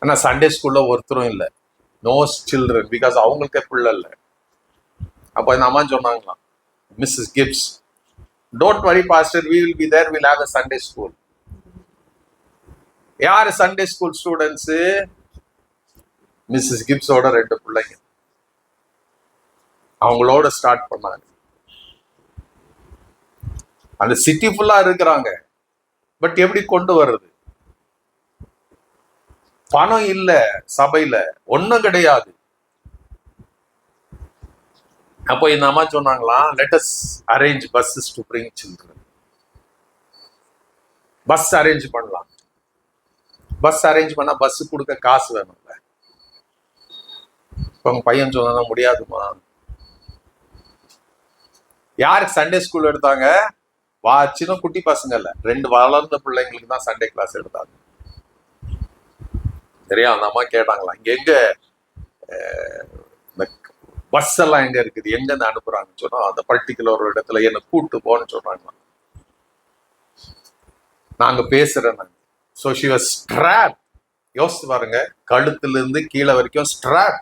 ஆனா சண்டே ஸ்கூல்ல ஒருத்தரும் இல்லை, நோ சில்ட்ரன், பிகாஸ் அவங்களுக்கே பிள்ளை இல்லை. அப்போ இந்த அம்மா சொன்னாங்களாம், Mrs Gibbs, don't worry pastor, we will be there, we'll have a Sunday school. யார் சண்டே ஸ்கூல் ஸ்டூடெண்ட்ஸ்? மிஸ்ஸஸ் கிப்ஸோட 2 பிள்ளைங்க. அவங்களோட ஸ்டார்ட் பண்ணாங்க. அந்த சிட்டி ஃபுல்லா இருக்கிறாங்க. பட் எப்படி கொண்டு வர்றது? பணம் இல்ல, சபையில ஒன்னும் கிடையாது. அப்போ இந்த அம்மா சொன்னாங்களாம், let us arrange buses to bring children. Bus arrange பண்ணலாம். பஸ் அரேஞ்ச் பண்ணா பஸ் கொடுக்க காசு வேணும்ல. உங்க பையன் சொன்னா முடியாதுமா. யாருக்கு சண்டே ஸ்கூல் எடுத்தாங்க? சின்ன குட்டி பசங்க இல்ல, 2 வளர்ந்த பிள்ளைங்களுக்கு தான் சண்டே கிளாஸ் எடுத்தாங்க. சரியா? அந்த அம்மா கேட்டாங்களா, இங்க எங்க இந்த பஸ் எல்லாம் எங்க இருக்குது, எங்க இருந்து அனுப்புறாங்கன்னு சொன்னா, அந்த பர்டிகுலர் ஒரு இடத்துல என்ன கூட்டு போன்னு சொல்றாங்களாம். நாங்க பேசுறேன் நாங்க. So she was strap. யோசிச்சு பாருங்க, கழுத்துல இருந்து கீழே வரைக்கும் ஸ்ட்ராப்.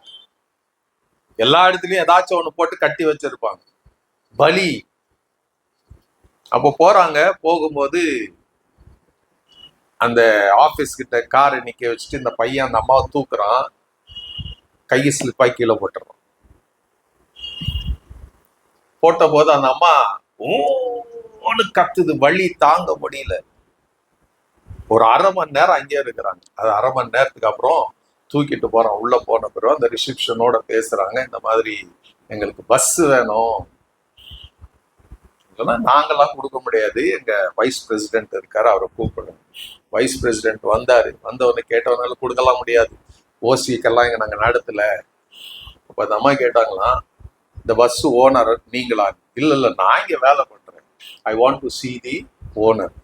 எல்லா இடத்துலயும் ஏதாச்சும் ஒண்ணு போட்டு கட்டி வச்சிருப்பாங்க. பலி. அப்போ போறாங்க. போகும்போது அந்த ஆபீஸ் கிட்ட காரை நிக்க வச்சுட்டு இந்த பையன் அந்த அம்மாவை தூக்குறான். கையை ஸ்லிப்பாய் கீழே போட்டுறான். போட்ட போது அந்த அம்மா ஓன்னு கத்துது, வலி தாங்க முடியல. ஒரு 1/2 மணி நேரம் அங்கேயே இருக்கிறாங்க. அது 1/2 மணி நேரத்துக்கு அப்புறம் தூக்கிட்டு போறான். உள்ள போன பிறகு அந்த ரிசப்ஷனோட பேசுறாங்க, இந்த மாதிரி எங்களுக்கு பஸ் வேணும். நாங்கெல்லாம் கொடுக்க முடியாது, எங்க வைஸ் பிரசிடென்ட் இருக்காரு, அவரை கூப்பிடுங்க. வைஸ் பிரசிடென்ட் வந்தாரு. வந்தவொடனே கேட்டவனால கொடுக்கலாம் முடியாது, ஓசிக்கெல்லாம் இங்க நாங்க நடத்தல. அப்ப அந்த அம்மா கேட்டாங்களாம், இந்த பஸ் ஓனர் நீங்களா? இல்ல இல்ல, நான் இங்க வேலை பண்றேன். I want to see the owner,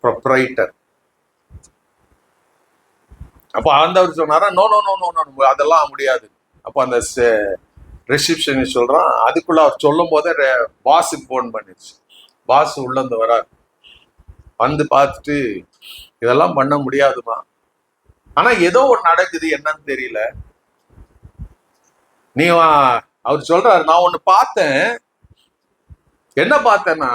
proprietor. அப்போ அவர் சொன்னாரா, no no no no no, அதெல்லாம் முடியாது. அப்போ அந்த ரிசப்ஷனிஸ்ட் சொல்றான். அதுக்குள்ள அவர் சொல்லும் போதே பாஸுக்கு போன் பண்ணிடுச்சு. பாஸ் உள்ள இருந்து வராரு. வந்து பார்த்துட்டு, இதெல்லாம் பண்ண முடியாதுமா, ஆனா ஏதோ ஒன்று நடக்குது, என்னன்னு தெரியல. நீ அவர் சொல்றாரு, நான் ஒண்ணு பார்த்தேன். என்ன பார்த்தேன்னா,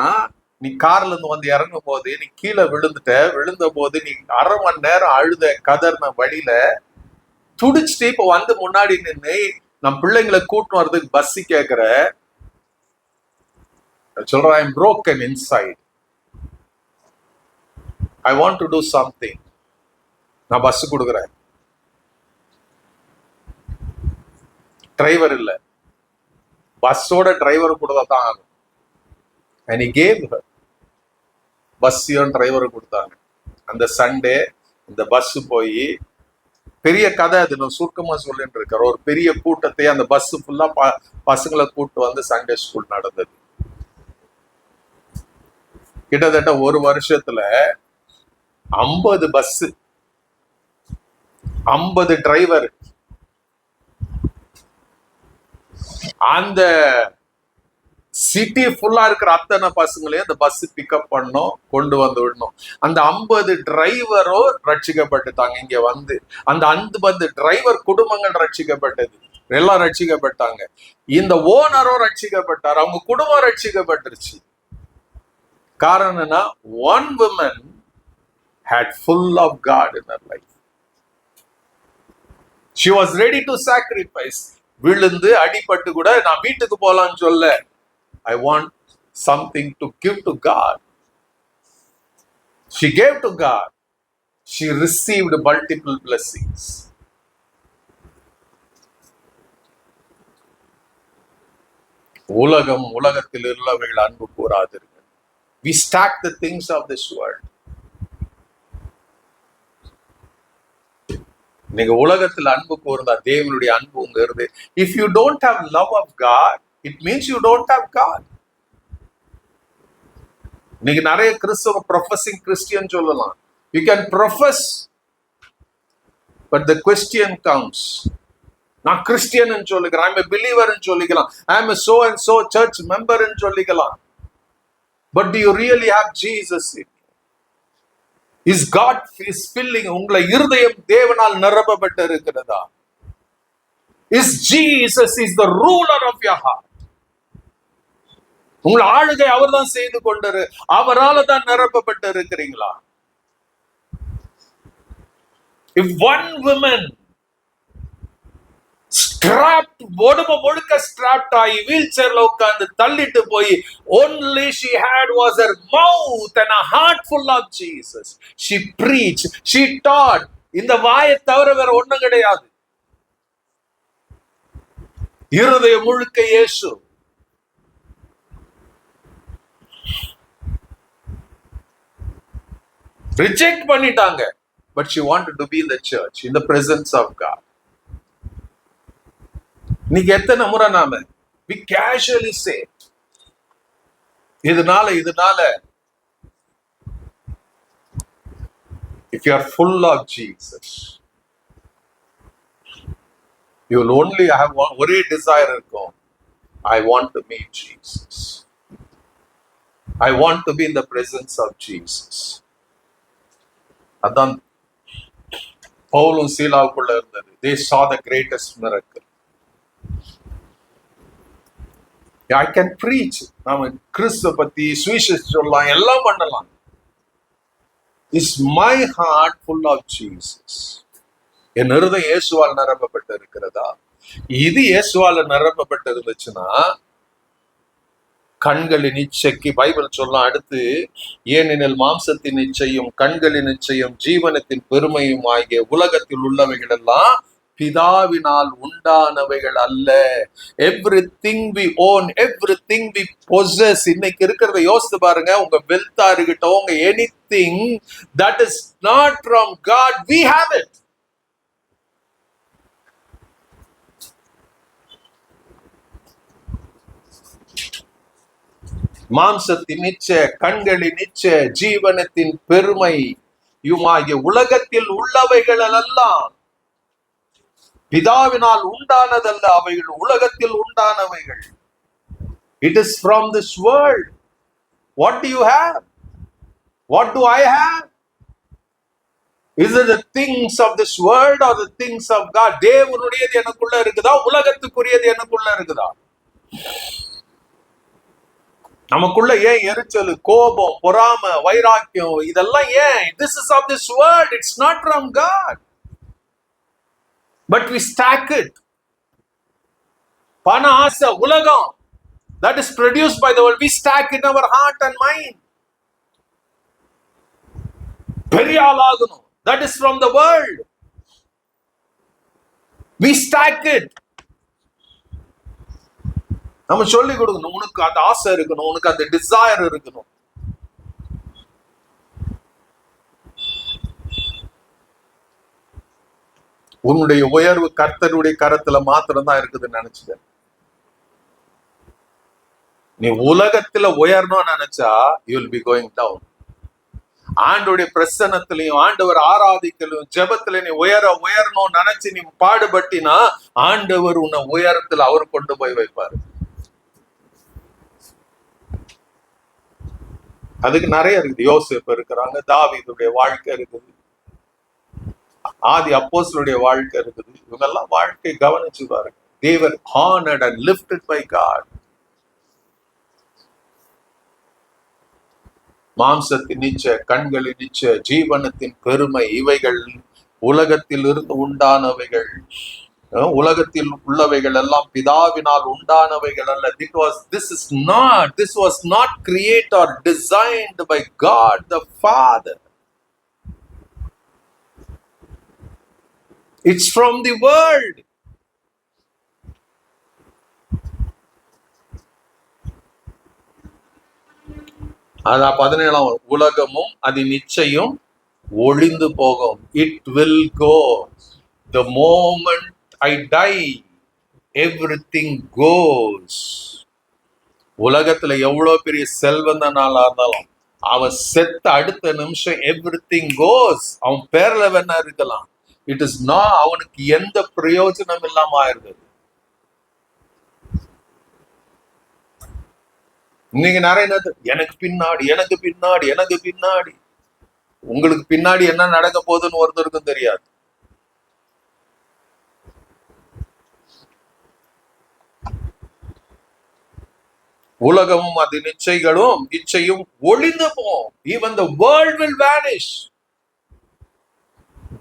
நீ கார்ல இருந்து வந்து இறங்கும் போது நீ கீழே விழுந்த போது நீ 1/2 மணி நேரம் அழுத கதர்ன வழியில துடிச்சுட்டு இப்ப வந்து முன்னாடி நின்று நம் பிள்ளைங்களை கூட்டு வர்றதுக்கு பஸ் கேட்கிற. சொல்றேன், I am broken inside. I want to do something. நான் பஸ் கொடுக்குறேன். டிரைவர் இல்ல, பஸ்ஸோட டிரைவர் கூட தான் ஆகும். And he gave her. பஸ்ஸையும் டிரைவரை கொடுத்தாங்க. அந்த சண்டே இந்த பஸ் போய், பெரிய கதை அது, நான் சுருக்கமா சொல்லிட்டு இருக்கிற ஒரு பெரிய கூட்டத்தை அந்த பஸ் ஃபுல்லா பசங்களை கூட்டு வந்து சண்டே ஸ்கூல் நடந்தது. கிட்டத்தட்ட ஒரு வருஷத்துல 50 பஸ், 50 டிரைவர். அந்த சிட்டி ஃபுல்லா இருக்கிற அத்தனை பசங்களையும் அந்த பஸ் பிக்கப் பண்ணோம், கொண்டு வந்து விடணும். அந்த 50 டிரைவரும் ரட்சிக்கப்பட்டுட்டாங்க. இங்க வந்து அந்த 50 டிரைவர் குடும்பங்கள் ரட்சிக்கப்பட்டது, எல்லாம் ரட்சிக்கப்பட்டாங்க. இந்த ஓனரும் ரட்சிக்கப்பட்டார், அவங்க குடும்பம் ரட்சிக்கப்பட்டுருச்சு. காரணம்னா one woman had full of God in her life. She was ready to sacrifice. விழுந்து அடிபட்டு கூட நான் வீட்டுக்கு போலான்னு சொல்ல, I want something to give to God. She gave to God. She received multiple blessings. உலகத்தில் உள்ளவைகள் அன்பு கூறாதீர்கள். We stack the things of this world. நீங்க உலகத்தில் அன்பு கூர்ந்தா தேவனுடைய அன்பு உங்க இருந்து. If you don't have love of God, it means you don't have God. நீங்க நிறைய கிறிஸ்தவ professing Christian சொல்லலாம். You can profess, but the question comes. நான் கிறிஸ்டியன் சொல்லிக்கிறேன், I'm a believer சொல்லிக்கலாம், I'm a so and so church member சொல்லிக்கலாம். But do you really have Jesus in you? Is God is filling உங்களை இருதயம் தேவனால் நிரப்பப்பட்டு இருக்கிறதா? Is Jesus is the ruler of your heart? உங்கள் ஆளுகை அவர் தான் செய்து கொண்டாரு, அவரால் தான் நிரப்பப்பட்டு இருக்கிறீங்களா? If one woman strapped, உடம்பு முழுக்க strapped ஆகி வீல் சேர்ல உட்கார்ந்து தள்ளிட்டு போய், only she had was her mouth and a heart full of Jesus. She preached, she taught. இந்த வாயை தவிர வேற ஒண்ணும் கிடையாது. இருதயம் முழுக்க இயேசு. ரிஜெக்ட் பண்ணிட்டாங்க, but she wanted to be in the church, in the presence of God. நீங்க எத்தனை முறை நாம we casually say இதனால if you are full of Jesus, you will only have ஒரே desire இருக்கும், I want to meet Jesus, I want to be in the presence of Jesus. அதான் பவுலும் சீலாவுக்குள்ள இருந்தது. They saw the greatest miracle. I can preach, நாம கிறிஸ்துவ பத்தி சுவிசேஷம் சொல்லலாம், எல்லாம் பண்ணலாம். Is my heart full of Jesus? என் இருதயம் இயேசுவால் நிரப்பப்பட்டு இருக்கிறதா? இது இயேசுவால் நிரப்பப்பட்டு இருந்துச்சுன்னா கண்களின் இச்சைக்கு பைபிள் சொல்லலாம். அடுத்து, ஏனெனில் மாம்சத்தின் இச்சையும் கண்களின் இச்சையும் ஜீவனத்தின் பெருமையும் ஆகிய உலகத்தில் உள்ளவைகள் எல்லாம் பிதாவினால் உண்டானவைகள் அல்ல. Everything we own, everything we possess. இன்னைக்கு இருக்கிறத யோசித்து பாருங்க. உங்க வெல்த்தா இருக்கட்டும், உங்க anything that is not from God, we have it. மாம்சத்தின் இச்சை, கண்களின் இச்சை, ஜீவனத்தின் பெருமை யுமாகிய உலகத்தில் உள்ளவைகள் எல்லாம் பிதாவினால் உண்டானதல்ல, அவைகள் உலகத்தில் உண்டானவைகள். It is from this world. What do you have? What do I have? Is it the things of this world or the things of God? தேவனுடையது எனக்குள்ள இருக்குதா, உலகத்துக்குரியது எனக்குள்ள இருக்குதா? நமக்குள்ள ஏன் எரிச்சல், கோபம், பொறாமை, வைராக்கியம், இதெல்லாம் ஏன்? This is of this world. It's not from God. But we stack it. பண ஆசை, உலகம், that is produced by the world. We stack in our heart and mind. பெரிய ஆளாகணும், that is from the world. We stack it. நம்ம சொல்லி கொடுக்கணும், உனக்கு அந்த ஆசை இருக்கணும், உனக்கு அந்த டிசைர் இருக்கணும். உன்னுடைய உயர்வு கர்த்தருடைய கரத்துல மாத்திரம் தான் இருக்குதுன்னு நினைச்சுக்க. நீ உலகத்துல உயரணும்னு நினைச்சா you will be going down. ஆண்டவருடைய பிரசன்னத்திலையும் ஆண்டவர் ஆராதிக்கலும் ஜெபத்துல நீ உயரணும்னு நினைச்சு நீ பாடுபட்டினா ஆண்டவர் உன்னை உயரத்துல அவர் கொண்டு போய் வைப்பாரு. அதுக்கு நிறைய இருக்குது. யோசேப்பு இருக்கிறாங்க, தாவீதுடைய வாழ்க்கை இருக்குது, ஆதி அப்போஸ்தலருடைய வாழ்க்கை இருக்குது. இவங்கெல்லாம் வாழ்க்கை கவனிச்சு பாருங்க. They were honored and lifted by God. மாம்சத்தின் நிச்ச, கண்களின் நிச்ச, ஜீவனத்தின் பெருமை, இவைகள் உலகத்தில் இருந்து உண்டானவைகள். உலகத்தில் உள்ளவைகள் எல்லாம் பிதாவினால் உண்டானவைகள் அல்ல. This was not created or designed by God the Father. It's from the world. அதான் 17 உலகமும் அது நிச்சயம் ஒளிந்து போகும். It will go. The moment I die, everything goes. உலகத்துல எவ்வளவு பெரிய செல்வந்தனால இருந்தாலும் அவன் செத்த அடுத்த நிமிஷம் everything goes. அவன் பேர்ல வேணா இருக்கலாம். It is not, அவனுக்கு எந்த பிரயோஜனம் இல்லாம ஆயிருது. இன்னைக்கு நிறைய எனக்கு பின்னாடி, எனக்கு பின்னாடி, எனக்கு பின்னாடி. உங்களுக்கு பின்னாடி என்ன நடக்க போகுதுன்னு ஒருத்தருக்கும் தெரியாது. உலகமும் அது நிச்சயங்களும் இச்சையும் ஒளிந்து போம். Even the world will vanish.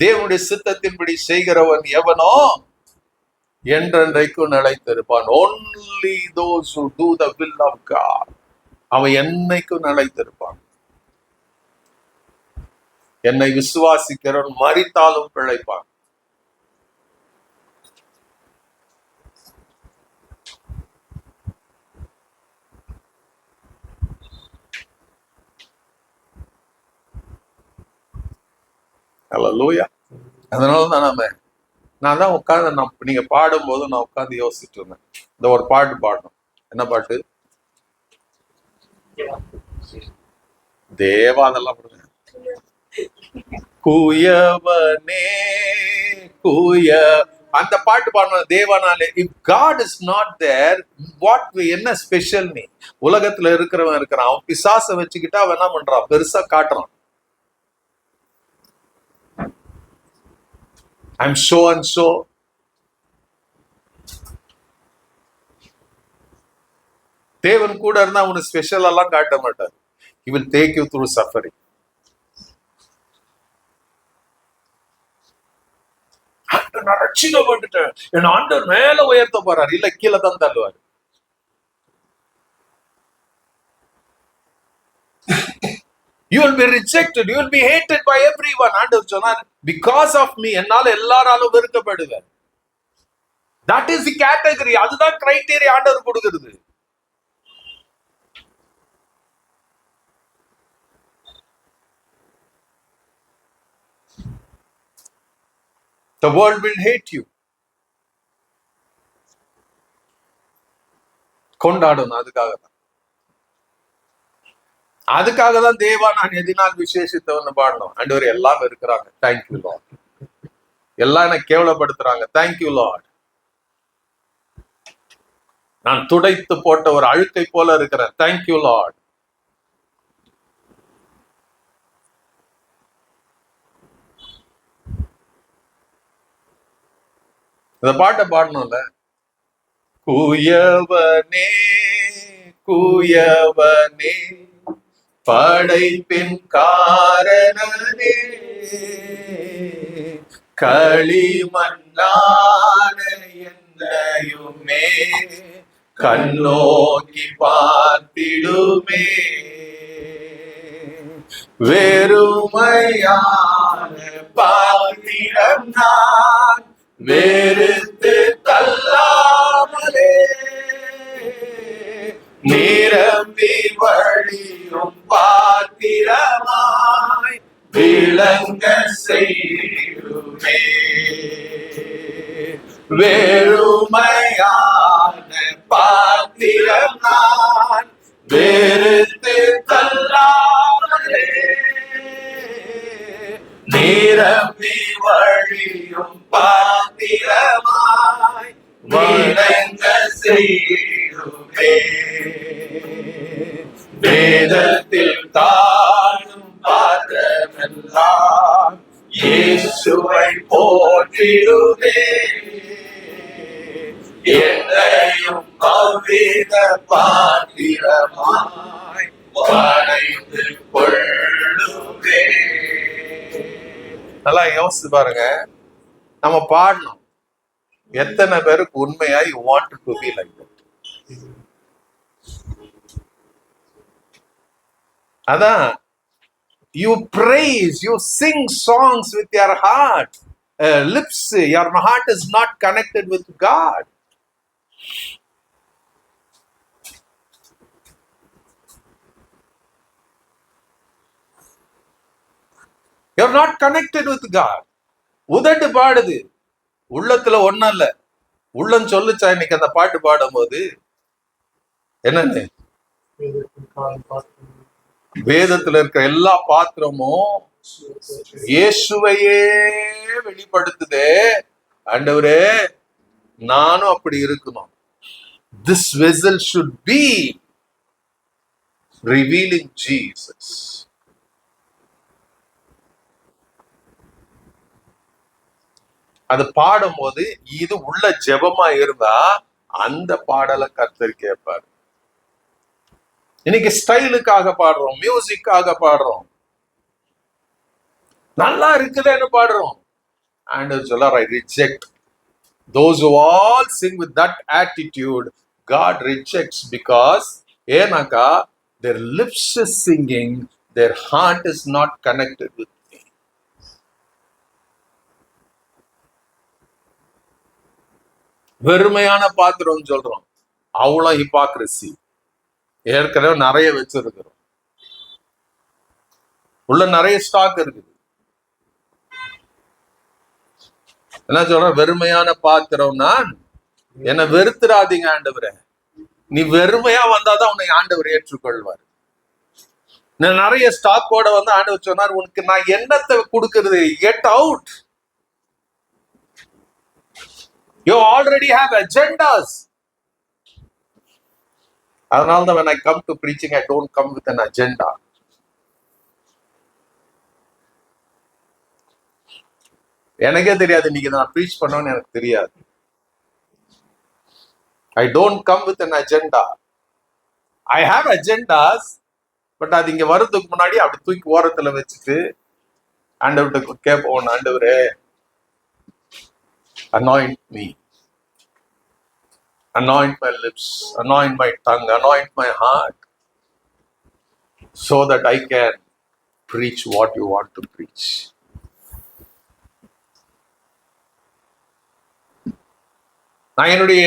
தேவனுடைய சித்தத்தின்படி செய்கிறவன் எவனோ என்றென்றைக்கும் நிலைத்திருப்பான். Only those who do the will of God. அவன் என்னைக்கும் நிலைத்திருப்பான். என்னை விசுவாசிக்கிறவன் மரித்தாலும் பிழைப்பான். ஹல்லேலூயா. அதனாலதான் நான் தான் உட்காந்து நீங்க பாடும்போது நான் உட்காந்து யோசிச்சுட்டு இருந்தேன். இந்த ஒரு பாட்டு பாடணும். என்ன பாட்டு? தேவா அதெல்லாம் பாடுங்க. குயவனே குய அந்த பாட்டு பாடணும். தேவனாலே. If God is not there, what என்ன ஸ்பெஷல்? நீ உலகத்துல இருக்கிறவன் இருக்கிறான், அவன் பிசாசை வச்சுக்கிட்டா அவன் என்ன பண்றான்? பெருசா காட்டுறான். I'm so and so. தேவன் கூட இருந்தா அவனுக்கு ஸ்பெஷல் எல்லாம் காட்ட மாட்டார். He will take you through suffering. நான் ரட்சிக்கப்பட்டுட்டேன், என் ஆண்டவர் மேல உயர்த்த போறார், இல்ல கீழே தான் தள்ளுவார். You will be rejected, you will be hated by everyone. ஆண்டவர் சொன்னார், because of me, என்னால எல்லாராலும் வெறுக்கப்படுவேன். That is the category. அதுதான் கிரைட்டீரியா ஆண்டவர் கொடுக்கிறது. The world will hate you. கொண்டாடணும். அதுக்காக தான் தேவா நான் எதினால் விசேஷித்தவன்னு பாடணும். ஆண்டவர் எல்லாம் இருக்கிறாங்க, தேங்க்யூ லார்ட். எல்லாம் என்ன கேவலப்படுத்துறாங்க, தேங்க்யூ லார்ட். நான் துடைத்து போட்ட ஒரு அழுக்கை போல இருக்கிறேன், தேங்க்யூ லார்ட். இந்த பாட்டை பாடணும்ல. குயவனே குயவனே படைப்பின் காரணனே, களிமண்ணான என்னையுமே கண்ணோக்கி பார்த்திடுமே, வெறுமையான பாத்திரம் நான் வெறுத்து தள்ளாமலே, நிரம்பி வழியும் பாத்திரமாய் விளங்க செய்யுமே, வெறுமையான பாத்திரம் நான் வெறுத்து தள்ளாமலே, நிரம்பி வழியும் பாத்திரமாய் விளங்க செய்யுமே, வேதத்தில் பாத்திரமாய் வரைந்து கொள்ளுவே. நல்லா யோசிச்சு பாருங்க, நம்ம பாடணும். எத்தனை பேருக்கு உண்மையா you want to be like that? அதான் you praise, you sing songs with your heart, lips. Your heart is not connected with God. You're not connected with God. உதட்டு பாடுது, உள்ளத்துல ஒண்ணும் இல்ல. உள்ளம் சொல்லுச்சா இன்னைக்கு அந்த பாட்டு பாடும் போது என்னன்னு? வேதத்துல இருக்கிற எல்லா பாத்திரமும் இயேசுவையே வெளிப்படுத்துதே. ஆண்டவரே, நானும் அப்படி இருக்கணும். This vessel should be revealing Jesus. அது பாடும் போது இது உள்ள ஜெபமா இருந்தா அந்த பாடலை கர்த்தர் கேட்பார். இன்னைக்கு ஸ்டைலுக்காக பாடுறோம், மியூசிக்காக பாடுறோம், நல்லா இருக்குதுன்னு பாடுறோம். ஆண்டவர் சொல்றார், I reject those who all sing with that attitude. God rejects because ஏனாக்கா their lips is singing, their heart is not connected with me. வெறுமையான பாத்திரம் சொல்றோம், அவ்வளவு ஹிப்பாக்ரசி. ஏற்கனவே நிறைய வச்சிருக்கிறோம், உள்ள நிறைய ஸ்டாக் இருக்குது. என்ன சொல்ற? வெறுமையான பாத்திரம் நான், என்ன வெறுத்துறாதீங்க ஆண்டவரே. நீ வெறுமையா வந்தாதான் உன்னை ஆண்டவர் ஏற்றுக்கொள்வார். நிறைய ஸ்டாக்கோட வந்து ஆண்டவர் சொன்னார், உனக்கு நான் என்னத்தை கொடுக்கிறது? Get out. You already have agendas. அதனால்தான் when I come to preaching, I don't come with an agenda. எனக்கே தெரியாது இன்னைக்கு நான் ப்ரீச் பண்ணணும்னு எனக்கு தெரியாது. I don't come with an agenda. I have agendas, but அது இங்க வர்றதுக்கு முன்னாடி அப்படி தூக்கி ஓரத்துல வச்சுட்டு ஆண்டவர்கிட்ட கேட்போம், ஆண்டவரே anoint me, anoint my lips, anoint my tongue, anoint my heart, so that I can preach what you want to preach. நான் என்னுடைய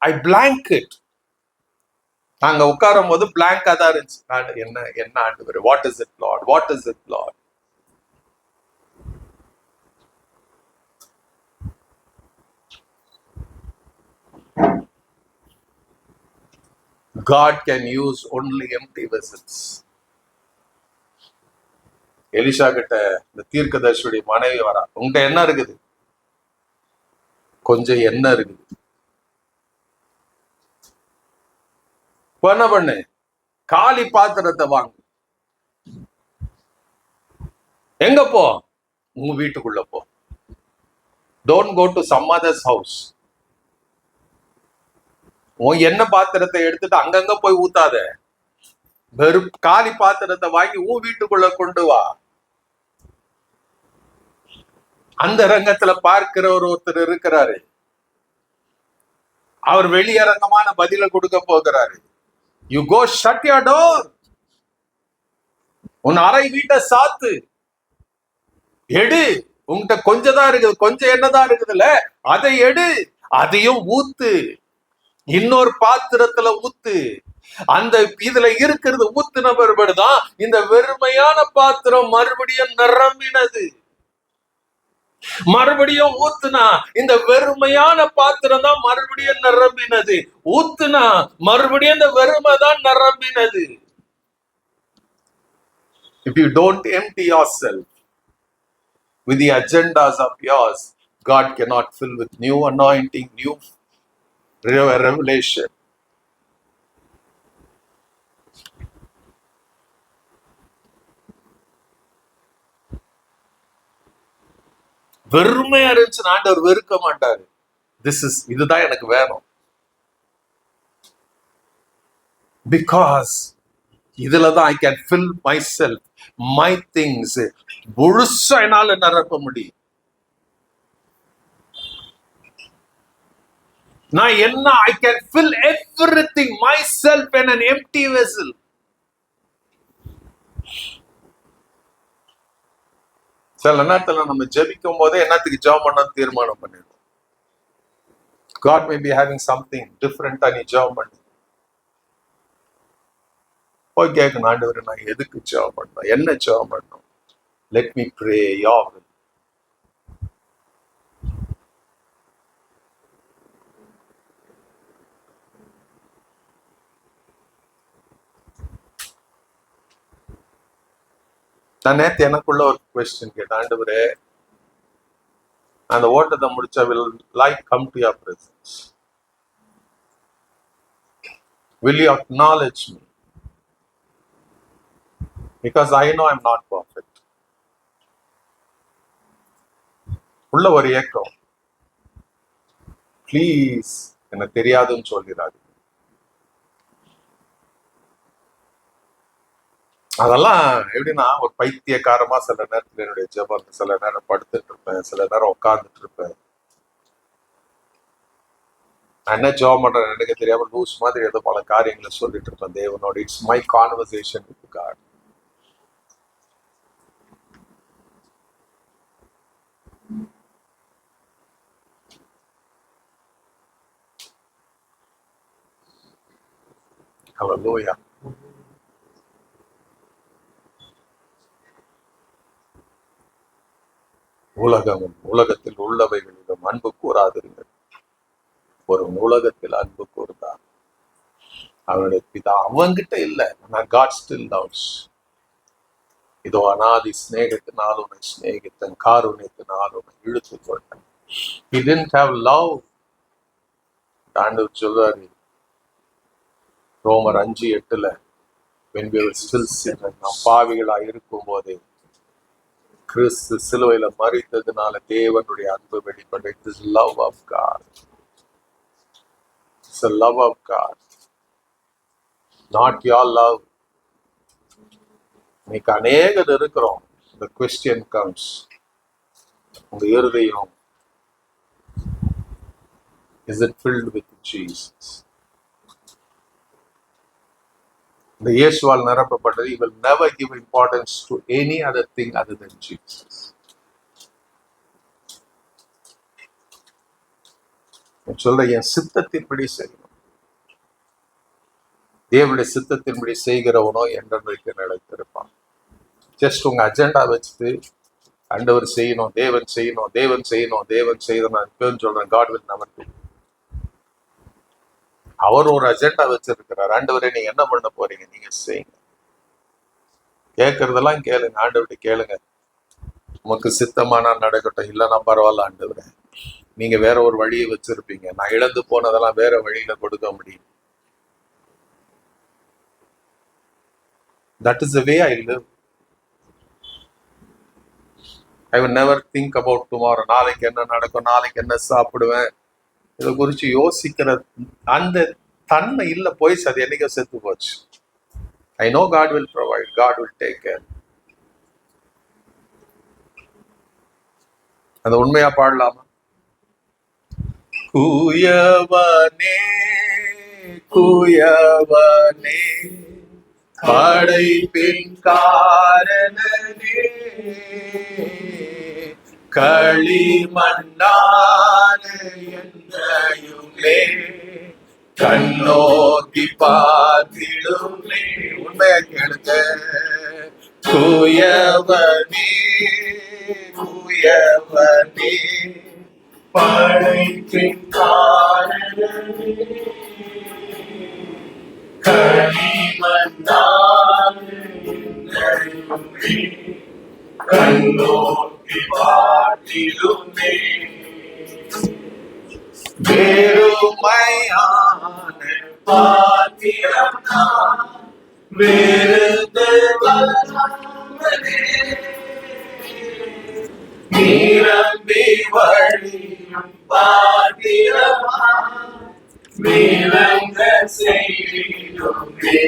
I blank it. நாங்க உட்காரும் போது பிளாங்கா தான் இருந்துச்சு. என்ன என்ன ஆண்டவரே, what is it Lord, what is it Lord? God can use only empty vessels. Elisha கிட்ட இந்த தீர்க்கதரிசியுடைய மனைவி வரா, உங்ககிட்ட என்ன இருக்குது? கொஞ்சம் எண்ணெய் இருக்குது. என்ன பண்ணு? காலி பாத்திரத்தை வாங்கு. எங்க போ? உங்க வீட்டுக்குள்ள போ. Don't go to some other's house. உன் எண்ணெய் பாத்திரத்தை எடுத்துட்டு அங்கங்க போய் ஊத்தாத. வெறும் காலி பாத்திரத்தை வாங்கி உன் வீட்டுக்குள்ள கொண்டு வா. அந்த ரங்கத்துல பார்க்கிற ஒருத்தர் இருக்கிறாரு, அவர் வெளியரங்கமான பதில கொடுக்க போகிறாரு. You go shut your door. உன் அறை வீட்டை சாத்து. எடு. உன்கிட்ட கொஞ்சம் தான் இருக்குது, கொஞ்சம் என்னதான் இருக்குதுல்ல, அதை எடு, அதையும் ஊத்து. இன்னொரு பாத்திரத்துல ஊத்து. அந்த இதுல இருக்கிறது ஊத்துன பிறகுதான் இந்த வெறுமையான பாத்திரம் மறுபடியும் நிரம்பினது. மறுபடியும் ஊத்துனா இந்த வெறுமையான பாத்திரம் தான் மறுபடியும் நிரம்பினது. ஊத்துனா மறுபடியும் இந்த வெறுமை தான் நிரம்பினது. If you don't empty yourself with the agendas of yours, God cannot fill with new anointing, new revelation. வெறுமையா இருந்துச்சுன்னு ஆண்டவர் வெறுக்க மாட்டாரு. இதுதான் எனக்கு வேணும். பிகாஸ் இதுலதான் I can fill my self, my things முழுசா என்னால நிரப்ப முடியும். நான் என்ன, I can fill everything my self in an empty vessel. சில நேரத்துல நம்ம ஜெபிக்கும் போதே என்னத்துக்கு ஜெபம் பண்ண தீர்மானம் பண்ணிடுவோம். God may be having something different நீ ஜெபம் பண்ணி போய் கேட்கணும், ஆண்டவரே நான் எதுக்கு ஜெபம் பண்ணணும், என்ன ஜெபம் பண்ணணும், let me pray your will. நான் நேத்து எனக்குள்ள ஒரு கொஸ்டின் கேட்டேன், ஆண்டவரே அந்த ஓட்டத்தை முடிச்சா will like come to your presence, will you acknowledge me, because I know I'm not perfect. உள்ள ஒரு ஏக்கம், ப்ளீஸ் எனக்கு தெரியாதுன்னு சொல்லிடாது. அதெல்லாம் எப்படின்னா ஒரு பைத்தியக்காரமா சில நேரத்துல என்னுடைய ஜெபம், சில நேரம் படுத்துட்டு இருப்பேன், சில நேரம் உட்கார்ந்துட்டு இருப்பேன். நான் என்ன ஜெபம் பண்றேன் எனக்கு தெரியாம லூஸ் மாதிரி ஏதோ பல காரியங்களை சொல்லிட்டு இருப்பேன் தேவனோட. It's my conversation with God. Hallelujah. உலகமும் உலகத்தில் உள்ளவைகளிலும் அன்பு கூறாதிருங்கள், ஒரு உலகத்தில் அன்பு கூர்ந்தார் அவனுடைய பிதா அவங்கிட்ட இல்ல. நான் God still loves. இதோ அநாதி ஸ்நேகத்தினால் உன்னை ஸ்நேகித்தன், காருண்யத்தினால் உன்னை இழுத்து கொண்டான். He didn't have love. ஆண்டவர் சொல்றாரு ரோமர் 5:8, when we were still sinners, நாம் பாவிகளா இருக்கும் போதே கிறிஸ்து சிலுவையில மரித்ததுனால தேவனுடைய அன்பு வெளிப்பட. It is love of God. It's a love of God, not your love. இன்னைக்கு அநேகர் இருக்கிறோம். The question comes, உங்க இருதயம் is it filled with Jesus? இந்த இயேசுவால் நிரப்பப்பட்டது. He will never give importance to any other thing other than Jesus. சொல்ற என் சித்தத்தின்படி செய்யணும். தேவனுடைய சித்தத்தின்படி செய்கிறவனோ என்றென்றைக்கு நிலைத்திருப்பான். ஜஸ்ட் உங்க அஜெண்டா வச்சுட்டு ஆண்டவர் செய்யணும், தேவன் செய்யணும், தேவன் செய்யணும், தேவன் செய்யணும் நான் சொல்றேன். God will never do. அவர் ஒரு அஜெண்டா வச்சிருக்கிறார். ஆண்டவரே நீங்க என்ன பண்ண போறீங்க, நீங்க செய்யுங்க. கேட்கறதெல்லாம் கேளுங்க, ஆண்டவர்கிட்ட கேளுங்க. உமக்கு சித்தமானா நடக்கட்டும், இல்லைன்னா பரவாயில்ல ஆண்டவரே, நீங்க வேற ஒரு வழியை வச்சிருப்பீங்க, நான் இழந்து போனதெல்லாம் வேற வழியில கொடுக்க முடியும். That is the way I live. I will never think about tomorrow. நாளைக்கு என்ன நடக்கும், நாளைக்கு என்ன சாப்பிடுவேன், இதை குறிச்சு யோசிக்கிற அந்த தன்மை இல்ல. போய் அது என்னைக்கோ செத்து போச்சு. I know God will provide, God will take care. அந்த உண்மையா பாடலாமா? குயவனே குயவனே படைப்பின் காரணனே, களிமண்ணான என்னையுமே கண்ணோக்கி பார்த்திடுமே. உண்மையா கேளுங்க. குயவனே குயவனே படைப்பின் காரணனே, களிமண்ணான என்னையுமே கண்ணோக்கி பார்த்திடுமே. வெறுமையான பாத்திரம் நான் வெறுத்து வல்லாமலே, நிரம்பி வழியும் பாத்திரமா விளங்க செய்யுமே.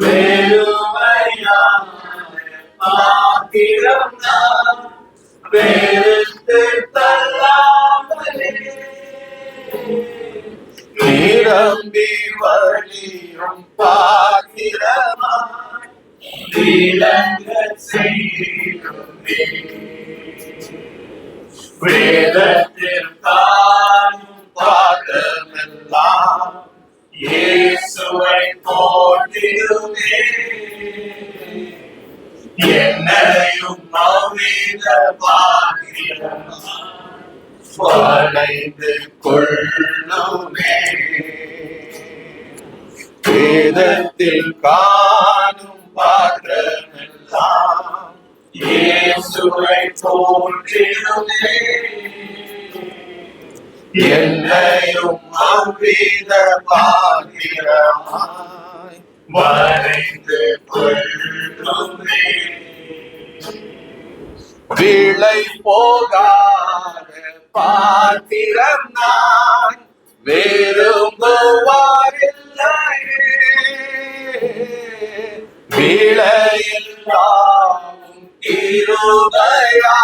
வெறுமையான பாத்திரம் நான் வெறுத்து தள்ளாமலே நிரம்பி வழியும் பாத்திரமாய் விளங்க செய்யுமே. வேதத்தில் காணும் பாதமெல்லாம் இயேசுவை போற்றிடுமே. என்னையும் அவ்வித பாத்திரமாய் வளைந்து கொள்ளுமே. வேதத்தில் காணும் பாத்திரமெல்லாம் இயேசுவை போற்றிடுமே. என்னையும் அவ்வித பாத்திரமாய் வளைந்து கொள்ளுமே. விளை போகாத பாத்திரம் நான் விரும்புவாரில்லையே. விளையில்லாவும் கிருபையால்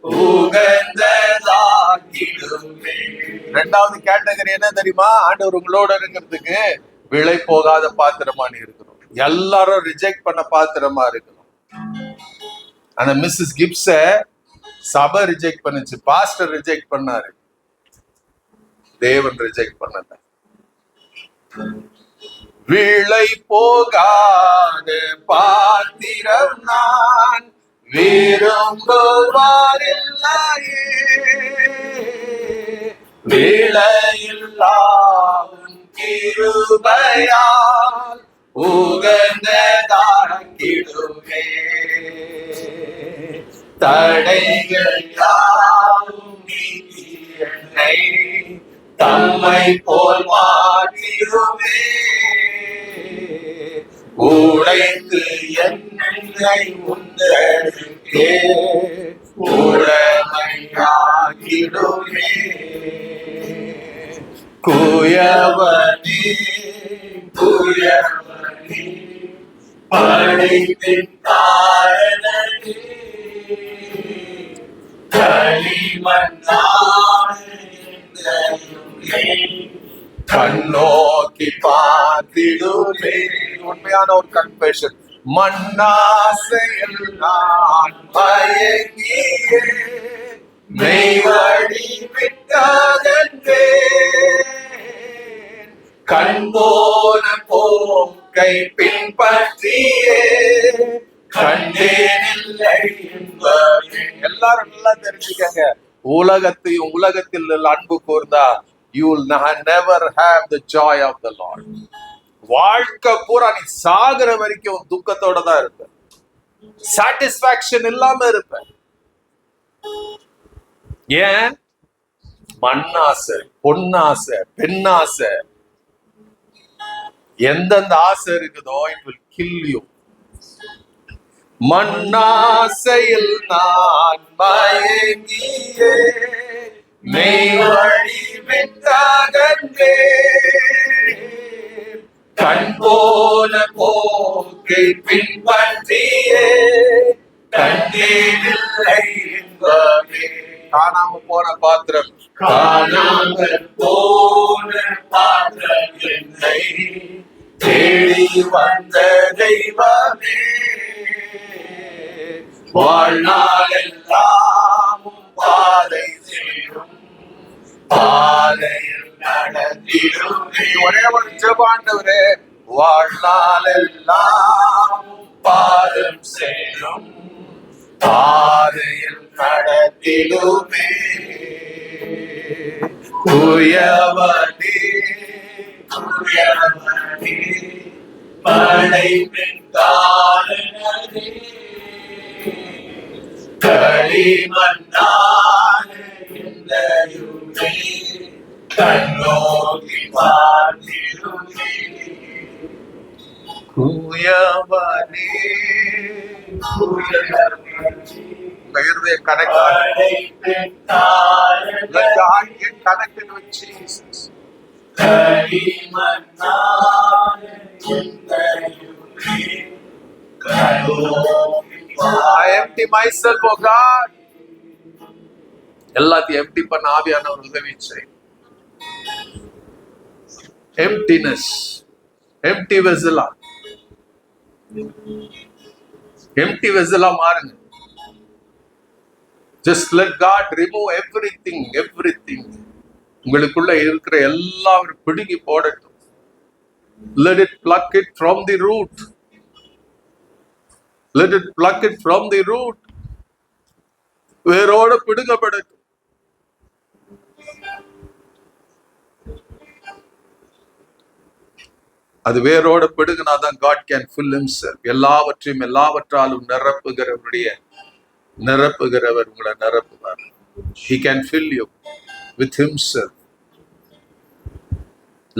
உகந்ததாக்கிடுமே. ரெண்டாவது கேட்டகரி என்ன தெரியுமா? ஆண்டவர் உங்களோட இருக்கிறதுக்கு விளை போகாத பாத்திரமா நீ இருக்கணும். எல்லாரும் ரிஜெக்ட் பண்ண பாத்திரமா இருக்கணும். அந்த மிஸ்ஸஸ் கிப்ஸ சபை ரிஜெக்ட் பண்ணுச்சு, பாஸ்டர் ரிஜெக்ட் பண்ணாரு, தேவன் ரிஜெக்ட் பண்ணல. விளை போகாத பாத்திரம் நான் விரும்புவாரில்லையே. விளையில்லாவும் கிருபையால் உகந்ததாக்கிடுமே. தடைகள் யாவும் நீக்கி என்னை தம்மை போல் மாற்றிடுமே. உழைத்து என்னை உந்தருக்கே உடமையாக்கிடுமே. குயவனே குயவனே படைப்பின் காரணனே களிமண்ணான என்னையுமே கண்ணோக்கி பார்த்திடுமே. உண்மையான ஒரு கன்ஃபெஷன். மண்ணாசையில் நான் மயங்கியே மெய்வழி விட்டகன்றேன். கண் போன போக்கை பின்பற்றியே கண்டேனில்லை என்பதை. எல்லாரும் நல்லா தெரிஞ்சுக்கங்க. உலகத்தையும் உலகத்தில் அன்பு கூர்ந்தா you will never have the joy of the Lord. வாழ்க்கை பூரா நீ சாகுற வரைக்கும் துக்கத்தோட தான் இருப்ப, சாட்டிஸ்பாக்சன் இல்லாம இருப்ப. ஏன்? மண்ணாசை, பொன்னாசை, பெண்ணாசை, எந்தெந்த ஆசை இருக்குதோ it will kill you. மண்ணாசையில் நான் மயங்கியே மெய்வழி விட்டகன்றேன். கண் போன போக்கை பின்பற்றியே கண்டேனில்லை என்பதே. காணாம போன பாத்திரம், காணாமல் போன பாத்திரம் என்னை தேடி வந்த தெய்வமே. வாழ்நாள் எல்லாமும் பாதை சேரும் பாதையில் நடத்திடும். ஒரே ஒரு ஜெபாண்டவரே, வாழ்நாள் எல்லாம் பாதம் சேரும் பாதையில் நடத்திடுமே. குயவனே குயவனே படைப்பின் காரணனே களிமண்ணான என்னையுமே கண்ணோக்கி பார்த்திடுமே. குயவனே குயவனே உங்க இருதய connect let God get connected with Jesus. I empty myself, oh God. எல்லாத்தையும் எம்டி பண்ண ஆவியானவர் உதவி செய். எம்டினஸ், எம்டி வெசலா, எம்டி வெசலா மாறுங்க. Just let God remove everything. உங்களுக்குள்ள இருக்கிற எல்லாரும் பிடுங்கி போடட்டும். Let it pluck it from the root. Let it pluck it from the root. வேரோட பிடுங்கப்படட்டும். அது வேரோட பிடுங்கினாதான் God can fill himself. எல்லாவற்றையும் எல்லாவற்றாலும் நிரப்புகிறவர் உங்களை நிரப்புவார். He can fill you with himself.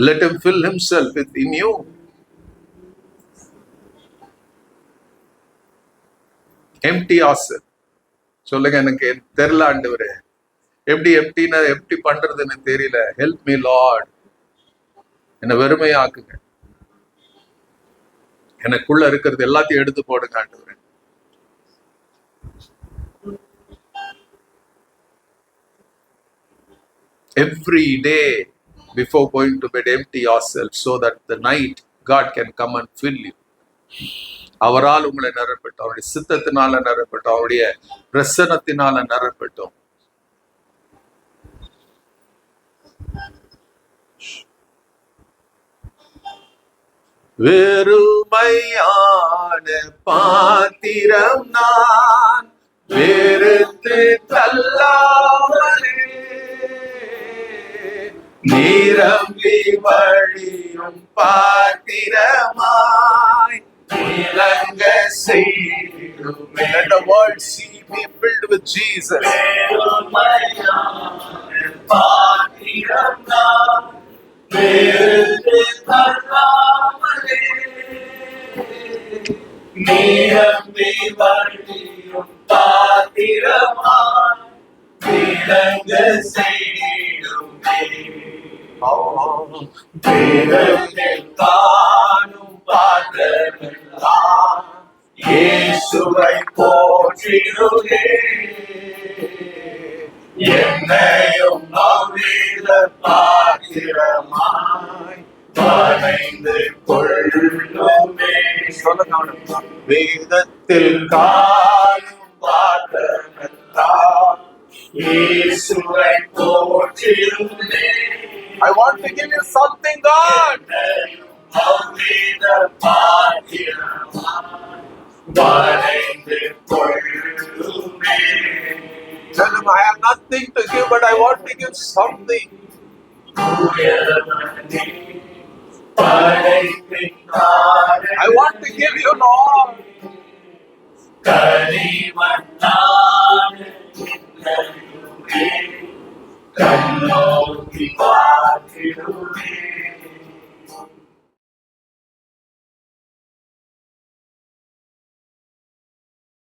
Let him fill himself within you. Empty yourself. சொல்லுங்க, எனக்கு தெரியல ஆண்டவரே, எப்படி பண்றதுன்னு தெரியல. Help me Lord. என்ன வெறுமையாக்குங்க. எனக்குள்ள இருக்கிறது எல்லாத்தையும் எடுத்து போடுங்க ஆண்டவரே. Every day before going to bed, empty yourself so that the night God can come and fill you. அவரால் உங்களை நிரப்பட்டும், அவருடைய சித்தத்தினால நிரப்பட்டும், அவருடைய பிரசன்னத்தினால நிரப்பட்டும். வெறுமையான பாத்திரம் நான் வெறுத்து தள்ளாமலே நிரம்பி வழியும் பாத்திரமாய் விளங்க செய்யுமே. Let the world see me filled with Jesus. பாத்திரம் நான் வெறுத்து தள்ளாமலே நிரம்பி வழியும் பாத்திரமாய் விளங்க செய்யுமே. காணும் பாத்திரமெல்லாம் இயேசுவை போற்றிடுவே. என்னையும் அவ்வித பாத்திரமாய் வளைந்து கொள்ளுமே. வேதத்தில் காணும் பாத்திரமெல்லாம் இயேசுவை போற்றிடுவே. I want to give you something, God. Tell him, I have nothing to give, but I want to give something. I want to give you, Lord.